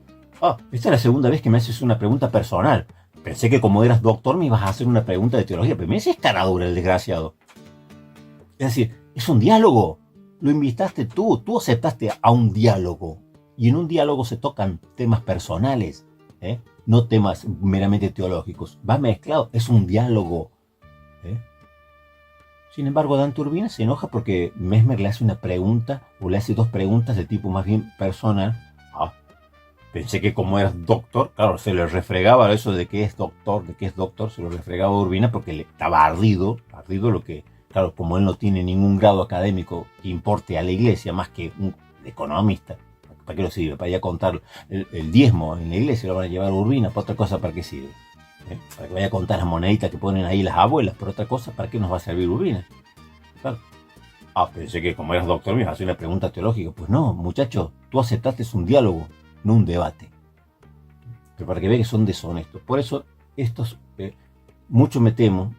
esta es la segunda vez que me haces una pregunta personal. Pensé que como eras doctor me ibas a hacer una pregunta de teología, pero me dices cara dura el desgraciado. Es decir, es un diálogo, lo invitaste tú aceptaste a un diálogo. Y en un diálogo se tocan temas personales, no temas meramente teológicos. Va mezclado, es un diálogo. Sin embargo, Dante Urbina se enoja porque Mesmer le hace una pregunta, o le hace 2 preguntas de tipo más bien personal. Pensé que como eras doctor, claro, se le refregaba eso de que es doctor, se lo refregaba a Urbina porque le estaba ardido lo que, claro, como él no tiene ningún grado académico que importe a la iglesia, más que un economista. ¿Para qué lo sirve? Para ir a contar el diezmo en la iglesia, lo van a llevar a Urbina, para otra cosa, ¿para qué sirve? Para que vaya a contar las moneditas que ponen ahí las abuelas, por otra cosa, ¿para qué nos va a servir Urbina? Claro. Pensé que como eras doctor me ibas a hacer una pregunta teológica. Pues no, muchacho, tú aceptaste un diálogo, no un debate. Pero para que vean que son deshonestos. Por eso, estos, mucho me temo,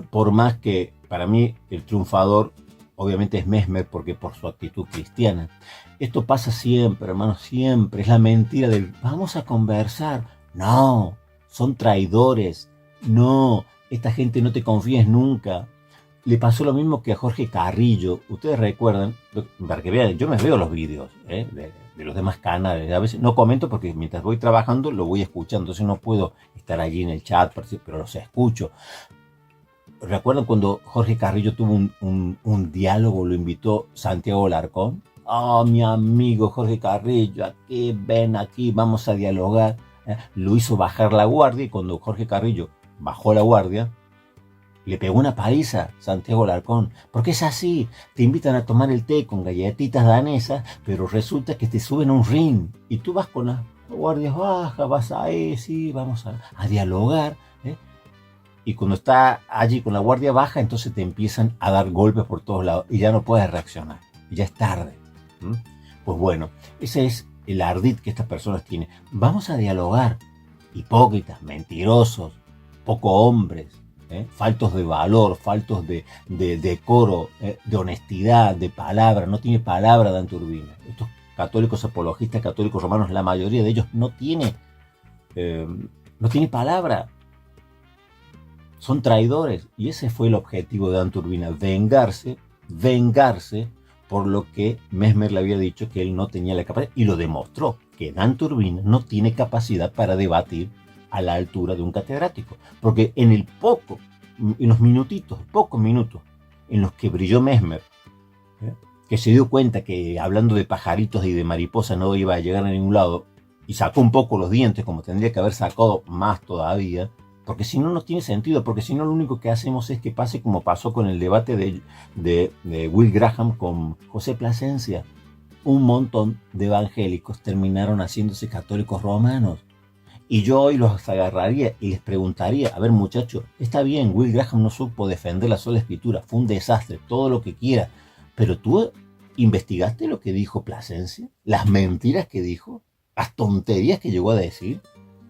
por más que para mí el triunfador obviamente es Mesmer, porque por su actitud cristiana. Esto pasa siempre, hermanos, siempre. Es la mentira del vamos a conversar. No, son traidores. No, esta gente no te confíes nunca. Le pasó lo mismo que a Jorge Carrillo. Ustedes recuerdan, para que vean, yo me veo los vídeos de los demás canales. A veces no comento porque mientras voy trabajando lo voy escuchando. Entonces no puedo estar allí en el chat, pero los escucho. ¿Recuerdan cuando Jorge Carrillo tuvo un diálogo, lo invitó Santiago Larcón? Mi amigo Jorge Carrillo, aquí, ven aquí, vamos a dialogar. Lo hizo bajar la guardia y cuando Jorge Carrillo bajó la guardia, le pegó una paliza Santiago Larcón. Porque es así, te invitan a tomar el té con galletitas danesas, pero resulta que te suben a un ring y tú vas con las guardias bajas, vas ahí, sí, vamos a dialogar. Y cuando está allí con la guardia baja, entonces te empiezan a dar golpes por todos lados y ya no puedes reaccionar, y ya es tarde. Pues bueno, ese es el ardid que estas personas tienen. Vamos a dialogar. Hipócritas, mentirosos, poco hombres, faltos de valor, faltos de decoro, de honestidad, de palabra. No tiene palabra Dante Urbina. Estos católicos apologistas, católicos romanos, la mayoría de ellos no tiene palabra. Son traidores. Y ese fue el objetivo de Dante Urbina, vengarse por lo que Mesmer le había dicho que él no tenía la capacidad. Y lo demostró, que Dante Urbina no tiene capacidad para debatir a la altura de un catedrático. Porque en los pocos minutos en los que brilló Mesmer, que se dio cuenta que hablando de pajaritos y de mariposas no iba a llegar a ningún lado, y sacó un poco los dientes, como tendría que haber sacado más todavía, porque si no, no tiene sentido, porque si no, lo único que hacemos es que pase como pasó con el debate de Will Graham con José Plasencia. Un montón de evangélicos terminaron haciéndose católicos romanos. Y yo hoy los agarraría y les preguntaría, a ver muchachos, está bien, Will Graham no supo defender la sola escritura, fue un desastre, todo lo que quiera, pero tú investigaste lo que dijo Plasencia, las mentiras que dijo, las tonterías que llegó a decir.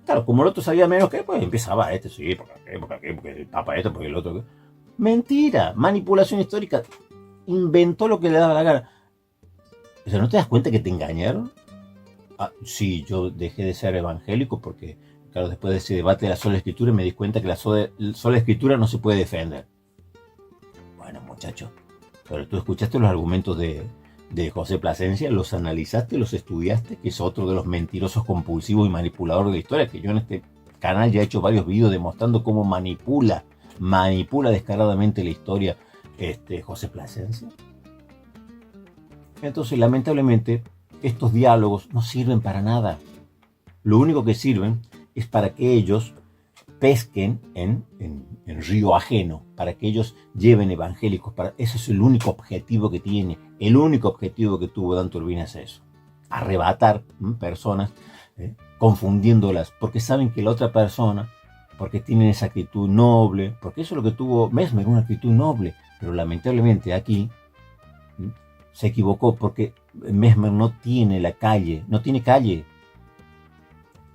Claro, como el otro sabía menos que, pues empezaba sí, porque el papa porque el otro. Mentira, manipulación histórica, inventó lo que le daba la gana. O sea, ¿no te das cuenta que te engañaron? Sí, yo dejé de ser evangélico porque, claro, después de ese debate de la sola escritura me di cuenta que la sola escritura no se puede defender. Bueno, muchachos, pero tú escuchaste los argumentos de José Plasencia, los analizaste, los estudiaste, que es otro de los mentirosos compulsivos y manipuladores de la historia, que yo en este canal ya he hecho varios videos demostrando cómo manipula descaradamente la historia José Plasencia. Entonces, lamentablemente, estos diálogos no sirven para nada. Lo único que sirven es para que ellos pesquen en río ajeno, para que ellos lleven evangélicos. Ese es el único objetivo que tiene. El único objetivo que tuvo Dante Urbina es eso. Arrebatar personas, confundiéndolas, porque saben que la otra persona, porque tienen esa actitud noble, porque eso es lo que tuvo Mesmer, una actitud noble, pero lamentablemente aquí se equivocó porque Mesmer no tiene calle.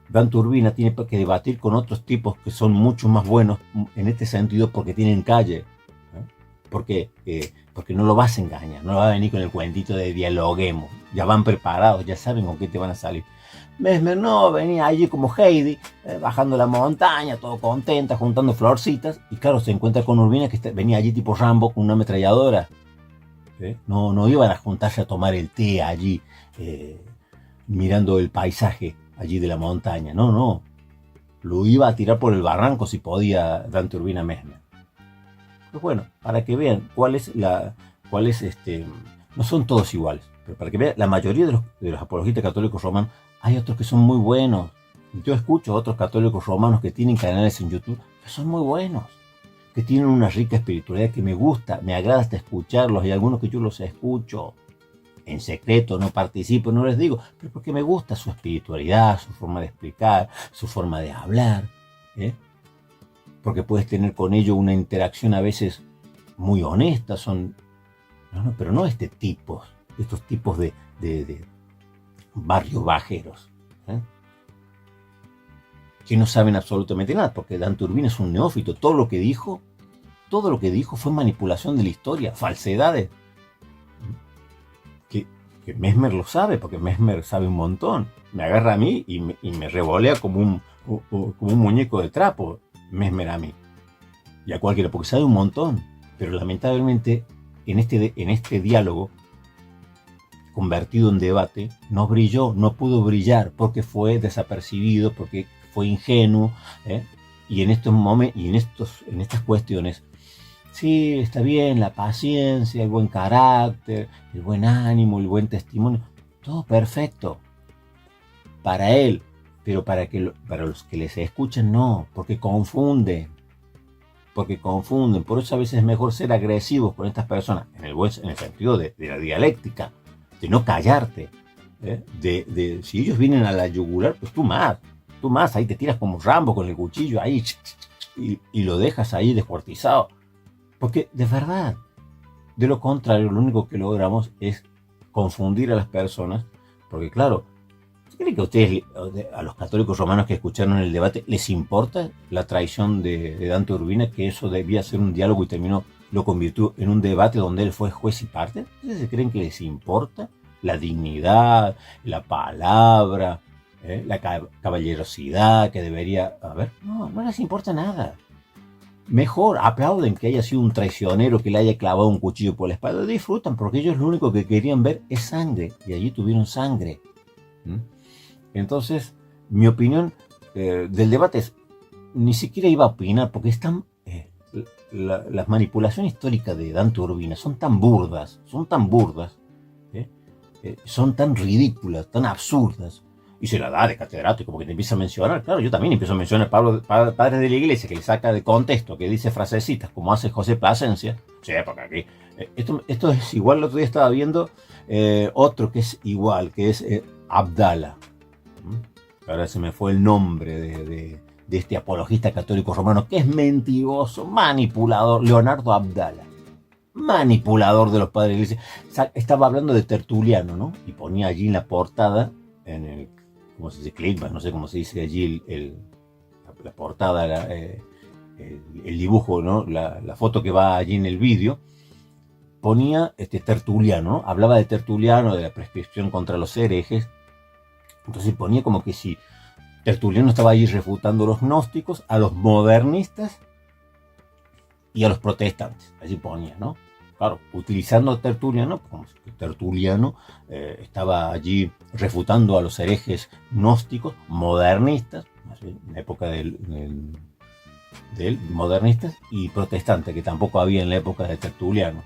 Dante Urbina tiene que debatir con otros tipos que son mucho más buenos en este sentido porque tienen calle. Porque no lo vas a engañar, no va a venir con el cuentito de dialoguemos, ya van preparados, ya saben con qué te van a salir. Mesmer no, venía allí como Heidi, bajando la montaña, todo contenta, juntando florcitas, y claro, se encuentra con Urbina que venía allí tipo Rambo con una ametralladora. No iban a juntarse a tomar el té allí, mirando el paisaje allí de la montaña, no, lo iba a tirar por el barranco si podía Dante Urbina Mesmer. Pues bueno, para que vean no son todos iguales, pero para que vean, la mayoría de los apologistas católicos romanos, hay otros que son muy buenos. Yo escucho a otros católicos romanos que tienen canales en YouTube que son muy buenos, que tienen una rica espiritualidad que me gusta, me agrada hasta escucharlos. Hay algunos que yo los escucho en secreto, no participo, no les digo, pero porque me gusta su espiritualidad, su forma de explicar, su forma de hablar, porque puedes tener con ellos una interacción a veces muy honesta, pero no estos tipos de barrios bajeros, que no saben absolutamente nada, porque Dante Urbina es un neófito. Todo lo que dijo fue manipulación de la historia, falsedades, que Mesmer lo sabe, porque Mesmer sabe un montón. Me agarra a mí y me revolea como un muñeco de trapo, Mesmer a mí, y a cualquiera, porque sabe un montón. Pero lamentablemente en este diálogo convertido en debate no brilló, no pudo brillar, porque fue desapercibido, porque fue ingenuo, y en estos momentos y en estas cuestiones, sí, está bien la paciencia, el buen carácter, el buen ánimo, el buen testimonio, todo perfecto para él, pero para los que les escuchan no, porque confunden. Por eso a veces es mejor ser agresivos con estas personas, en el sentido de la dialéctica, de no callarte, si ellos vienen a la yugular, pues tú más, ahí te tiras como Rambo con el cuchillo ahí y lo dejas ahí descuartizado, porque de verdad, de lo contrario, lo único que logramos es confundir a las personas, porque claro, ¿creen que a ustedes, a los católicos romanos que escucharon el debate, les importa la traición de Dante Urbina, que eso debía ser un diálogo y lo convirtió en un debate donde él fue juez y parte? ¿Ustedes creen que les importa la dignidad, la palabra, la caballerosidad que debería haber? No les importa nada. Mejor aplauden que haya sido un traicionero que le haya clavado un cuchillo por la espalda. Disfrutan, porque ellos lo único que querían ver es sangre, y allí tuvieron sangre. Entonces, mi opinión del debate es, ni siquiera iba a opinar, porque las manipulaciones históricas de Dante Urbina son tan burdas, son tan ridículas, tan absurdas, y se la da de catedrático, porque te empieza a mencionar, claro, yo también empiezo a mencionar padres de la iglesia, que le saca de contexto, que dice frasecitas, como hace José Plasencia. Sí, porque aquí, esto es igual. El otro día estaba viendo otro que es igual, que es Abdala. Ahora se me fue el nombre de este apologista católico romano, que es mentiroso, manipulador, Leonardo Abdala, manipulador de los padres de la iglesia. Estaba hablando de Tertuliano, ¿no? Y ponía allí en la portada, en el, ¿cómo se dice? Clickbait, no sé cómo se dice allí, la portada, el dibujo, ¿no? La foto que va allí en el vídeo, ponía Tertuliano, ¿no? Hablaba de Tertuliano, de la prescripción contra los herejes. Entonces ponía como que si Tertuliano estaba allí refutando a los gnósticos, a los modernistas y a los protestantes. Allí ponía, ¿no? Claro, utilizando a Tertuliano, como si Tertuliano estaba allí refutando a los herejes gnósticos, modernistas, en la época de él, modernistas y protestantes, que tampoco había en la época de Tertuliano.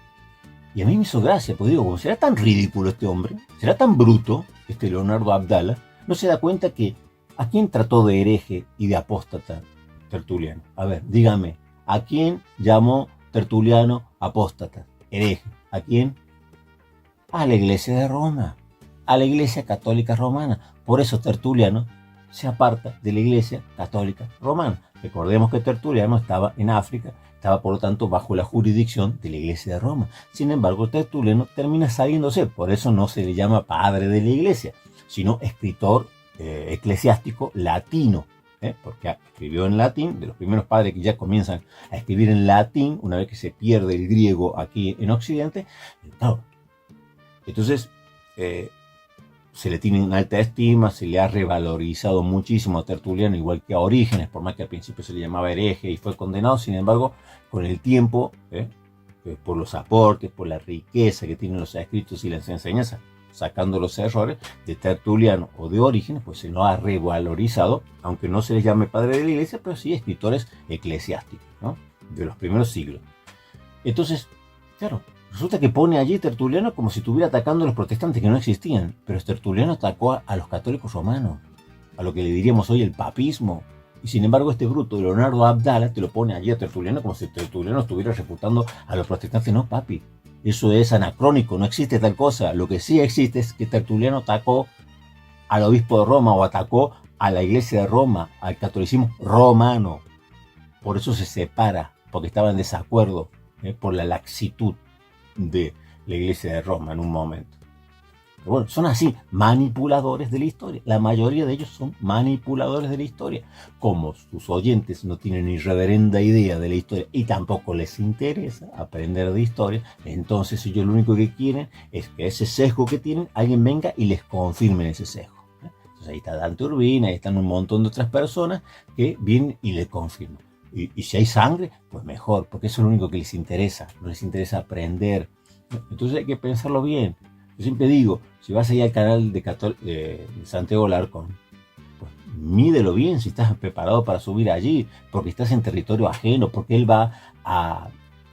Y a mí me hizo gracia, porque digo, como será tan ridículo este hombre, será tan bruto, este Leonardo Abdala, no se da cuenta que ¿a quién trató de hereje y de apóstata Tertuliano? A ver, dígame, ¿a quién llamó Tertuliano apóstata, hereje? ¿A quién? A la iglesia de Roma, a la iglesia católica romana. Por eso Tertuliano se aparta de la iglesia católica romana. Recordemos que Tertuliano estaba en África, estaba por lo tanto bajo la jurisdicción de la iglesia de Roma. Sin embargo, Tertuliano termina saliéndose, por eso no se le llama padre de la iglesia, sino escritor eclesiástico latino, porque escribió en latín, de los primeros padres que ya comienzan a escribir en latín, una vez que se pierde el griego aquí en Occidente. Claro, entonces se le tiene una alta estima, se le ha revalorizado muchísimo a Tertuliano, igual que a Orígenes, por más que al principio se le llamaba hereje y fue condenado. Sin embargo, con el tiempo, por los aportes, por la riqueza que tienen los escritos y las enseñanzas, sacando los errores de Tertuliano o de Orígenes, pues se lo ha revalorizado, aunque no se les llame padre de la iglesia, pero sí escritores eclesiásticos, ¿no? De los primeros siglos. Entonces, claro, resulta que pone allí Tertuliano como si estuviera atacando a los protestantes que no existían, pero Tertuliano atacó a los católicos romanos, a lo que le diríamos hoy el papismo. Y sin embargo, este bruto Leonardo Abdala te lo pone allí a Tertuliano como si Tertuliano estuviera refutando a los protestantes. No, papi, eso es anacrónico, no existe tal cosa. Lo que sí existe es que Tertuliano atacó al obispo de Roma o atacó a la iglesia de Roma, al catolicismo romano. Por eso se separa, porque estaba en desacuerdo por la laxitud de la iglesia de Roma en un momento. Pero bueno, son así, manipuladores de la historia. La mayoría de ellos son manipuladores de la historia. Como sus oyentes no tienen ni reverenda idea de la historia y tampoco les interesa aprender de historia, entonces ellos lo único que quieren es que ese sesgo que tienen, alguien venga y les confirme ese sesgo. Entonces ahí está Dante Urbina, ahí están un montón de otras personas que vienen y le confirman. Y si hay sangre, pues mejor, porque eso es lo único que les interesa. No les interesa aprender. Entonces hay que pensarlo bien. Yo siempre digo, si vas a ir al canal de Santiago Alarcón, pues mídelo bien si estás preparado para subir allí, porque estás en territorio ajeno, porque él va a...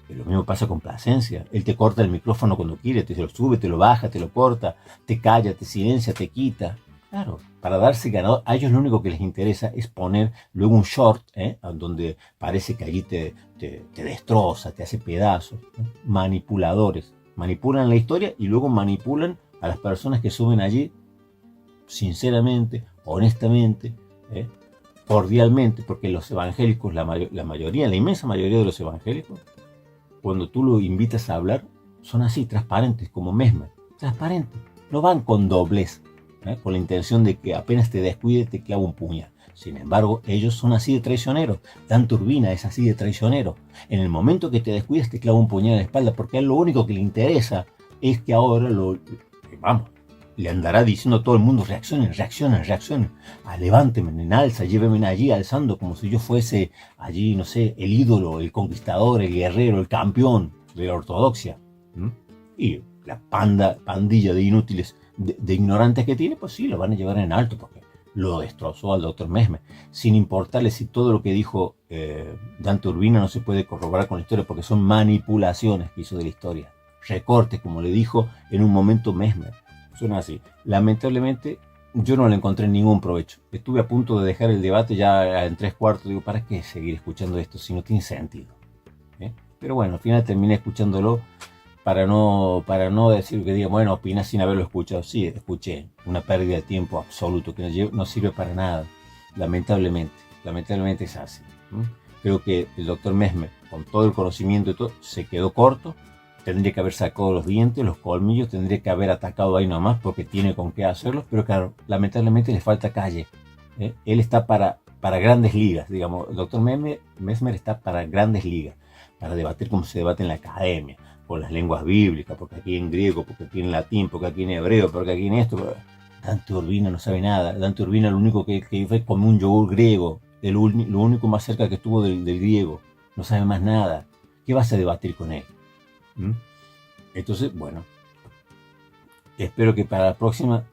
Lo mismo pasa con Plasencia. Él te corta el micrófono cuando quiere, te lo sube, te lo baja, te lo corta, te calla, te silencia, te quita. Claro, para darse ganador, a ellos lo único que les interesa es poner luego un short, donde parece que allí te destroza, te hace pedazos. Manipuladores. Manipulan la historia y luego manipulan a las personas que suben allí sinceramente, honestamente, cordialmente, porque los evangélicos, la mayoría, la inmensa mayoría de los evangélicos, cuando tú lo invitas a hablar, son así, transparentes, como Mesmer, transparentes, no van con doblez, con la intención de que apenas te descuide te clava un puñal. Sin embargo, ellos son así de traicioneros. Dante Urbina es así de traicionero. En el momento que te descuidas te clava un puñal en la espalda, porque a él lo único que le interesa es que ahora le andará diciendo a todo el mundo: reaccionen, reaccionen, reaccionen. Levánteme en alza, llévenme allí alzando como si yo fuese allí, no sé, el ídolo, el conquistador, el guerrero, el campeón de la ortodoxia. Y la pandilla de inútiles, de ignorantes que tiene, pues sí, lo van a llevar en alto, porque lo destrozó al doctor Mesmer, sin importarle si todo lo que dijo Dante Urbina no se puede corroborar con la historia, porque son manipulaciones que hizo de la historia, recortes, como le dijo en un momento Mesmer. Son así. Lamentablemente, yo no le encontré ningún provecho. Estuve a punto de dejar el debate ya en 3/4. Digo, ¿para qué seguir escuchando esto si no tiene sentido? Pero bueno, al final terminé escuchándolo para no decir que diga, bueno, opina sin haberlo escuchado. Sí, escuché. Una pérdida de tiempo absoluto que no sirve para nada. Lamentablemente es así. Creo que el doctor Mesmer, con todo el conocimiento y todo, se quedó corto. Tendría que haber sacado los dientes, los colmillos, tendría que haber atacado ahí nomás porque tiene con qué hacerlo, pero claro, lamentablemente le falta calle. Él está para grandes ligas, digamos. El doctor Mesmer está para grandes ligas, para debatir como se debate en la academia, por las lenguas bíblicas, porque aquí en griego, porque aquí en latín, porque aquí en hebreo, porque aquí en esto. Pero Dante Urbina no sabe nada. Dante Urbina lo único que fue como un yogur griego, lo único más cerca que estuvo del griego. No sabe más nada. ¿Qué vas a debatir con él? Entonces, bueno, espero que para la próxima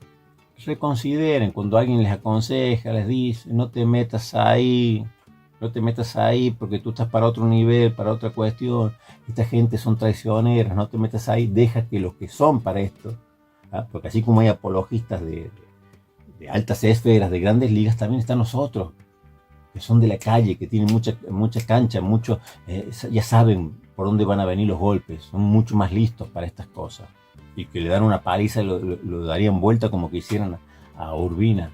reconsideren cuando alguien les aconseja, les dice: no te metas ahí porque tú estás para otro nivel, para otra cuestión, esta gente son traicioneras, no te metas ahí, deja que los que son para esto, porque así como hay apologistas de altas esferas, de grandes ligas, también están los otros que son de la calle, que tienen mucha cancha, ya saben por dónde van a venir los golpes, son mucho más listos para estas cosas, y que le dan una paliza y lo darían vuelta como que hicieran a Urbina.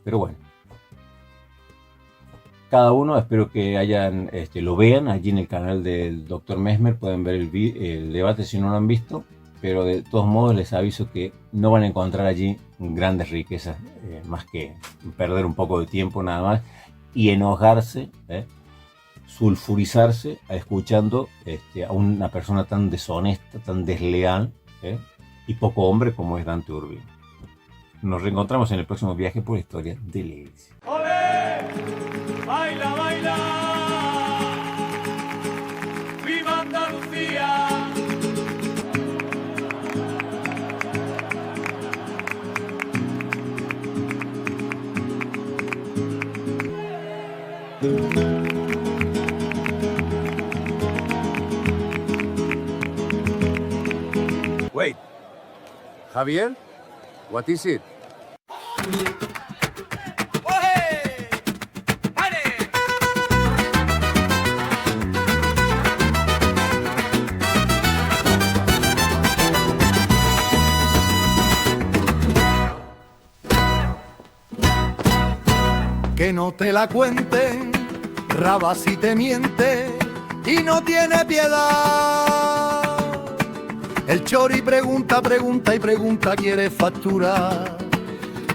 Pero bueno, cada uno, espero que lo vean allí en el canal del Dr. Mesmer, pueden ver el debate si no lo han visto, pero de todos modos les aviso que no van a encontrar allí grandes riquezas, más que perder un poco de tiempo nada más y enojarse, sulfurizarse escuchando a una persona tan deshonesta, tan desleal y poco hombre como es Dante Urbino. Nos reencontramos en el próximo viaje por Historia de la Iglesia. ¡Olé! ¡Baila, baila! ¡Viva Andalucía! Wait. Javier? What is it? Que no te la cuenten, Rabas si te miente y no tiene piedad. El chori pregunta, pregunta y pregunta, quiere factura.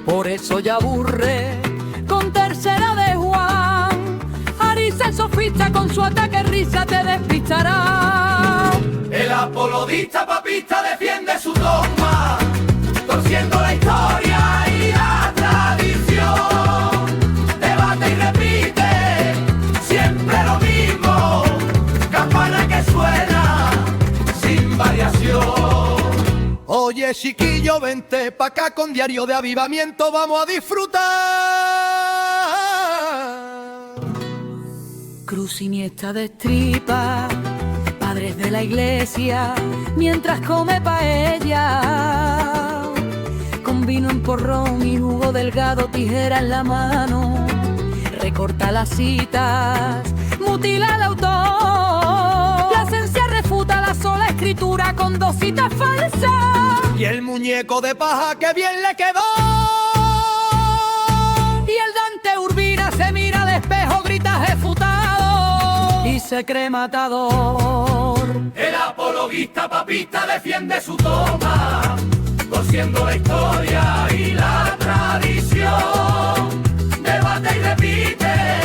Por eso ya aburre con Tercera de Juan. Arisa el sofista con su ataque risa te despistará. El apologista papista defiende su dogma, torciendo la historia y la tradición. Debate y repite, siempre lo mismo, campana que suena sin variación. Oye chiquillo, vente pa' acá con Diario de Avivamiento, vamos a disfrutar. Cruz Iniesta destripa, padres de la iglesia, mientras come paella. Con vino en porrón y jugo delgado, tijera en la mano. Recorta las citas, mutila al autor. La esencia refuta la sola escritura con dos citas falsas. Y el muñeco de paja que bien le quedó. Y el Dante Urbina se mira al espejo, grita refutado y se cree matador. El apologista papista defiende su toma, torciendo la historia y la tradición. Debate y repite,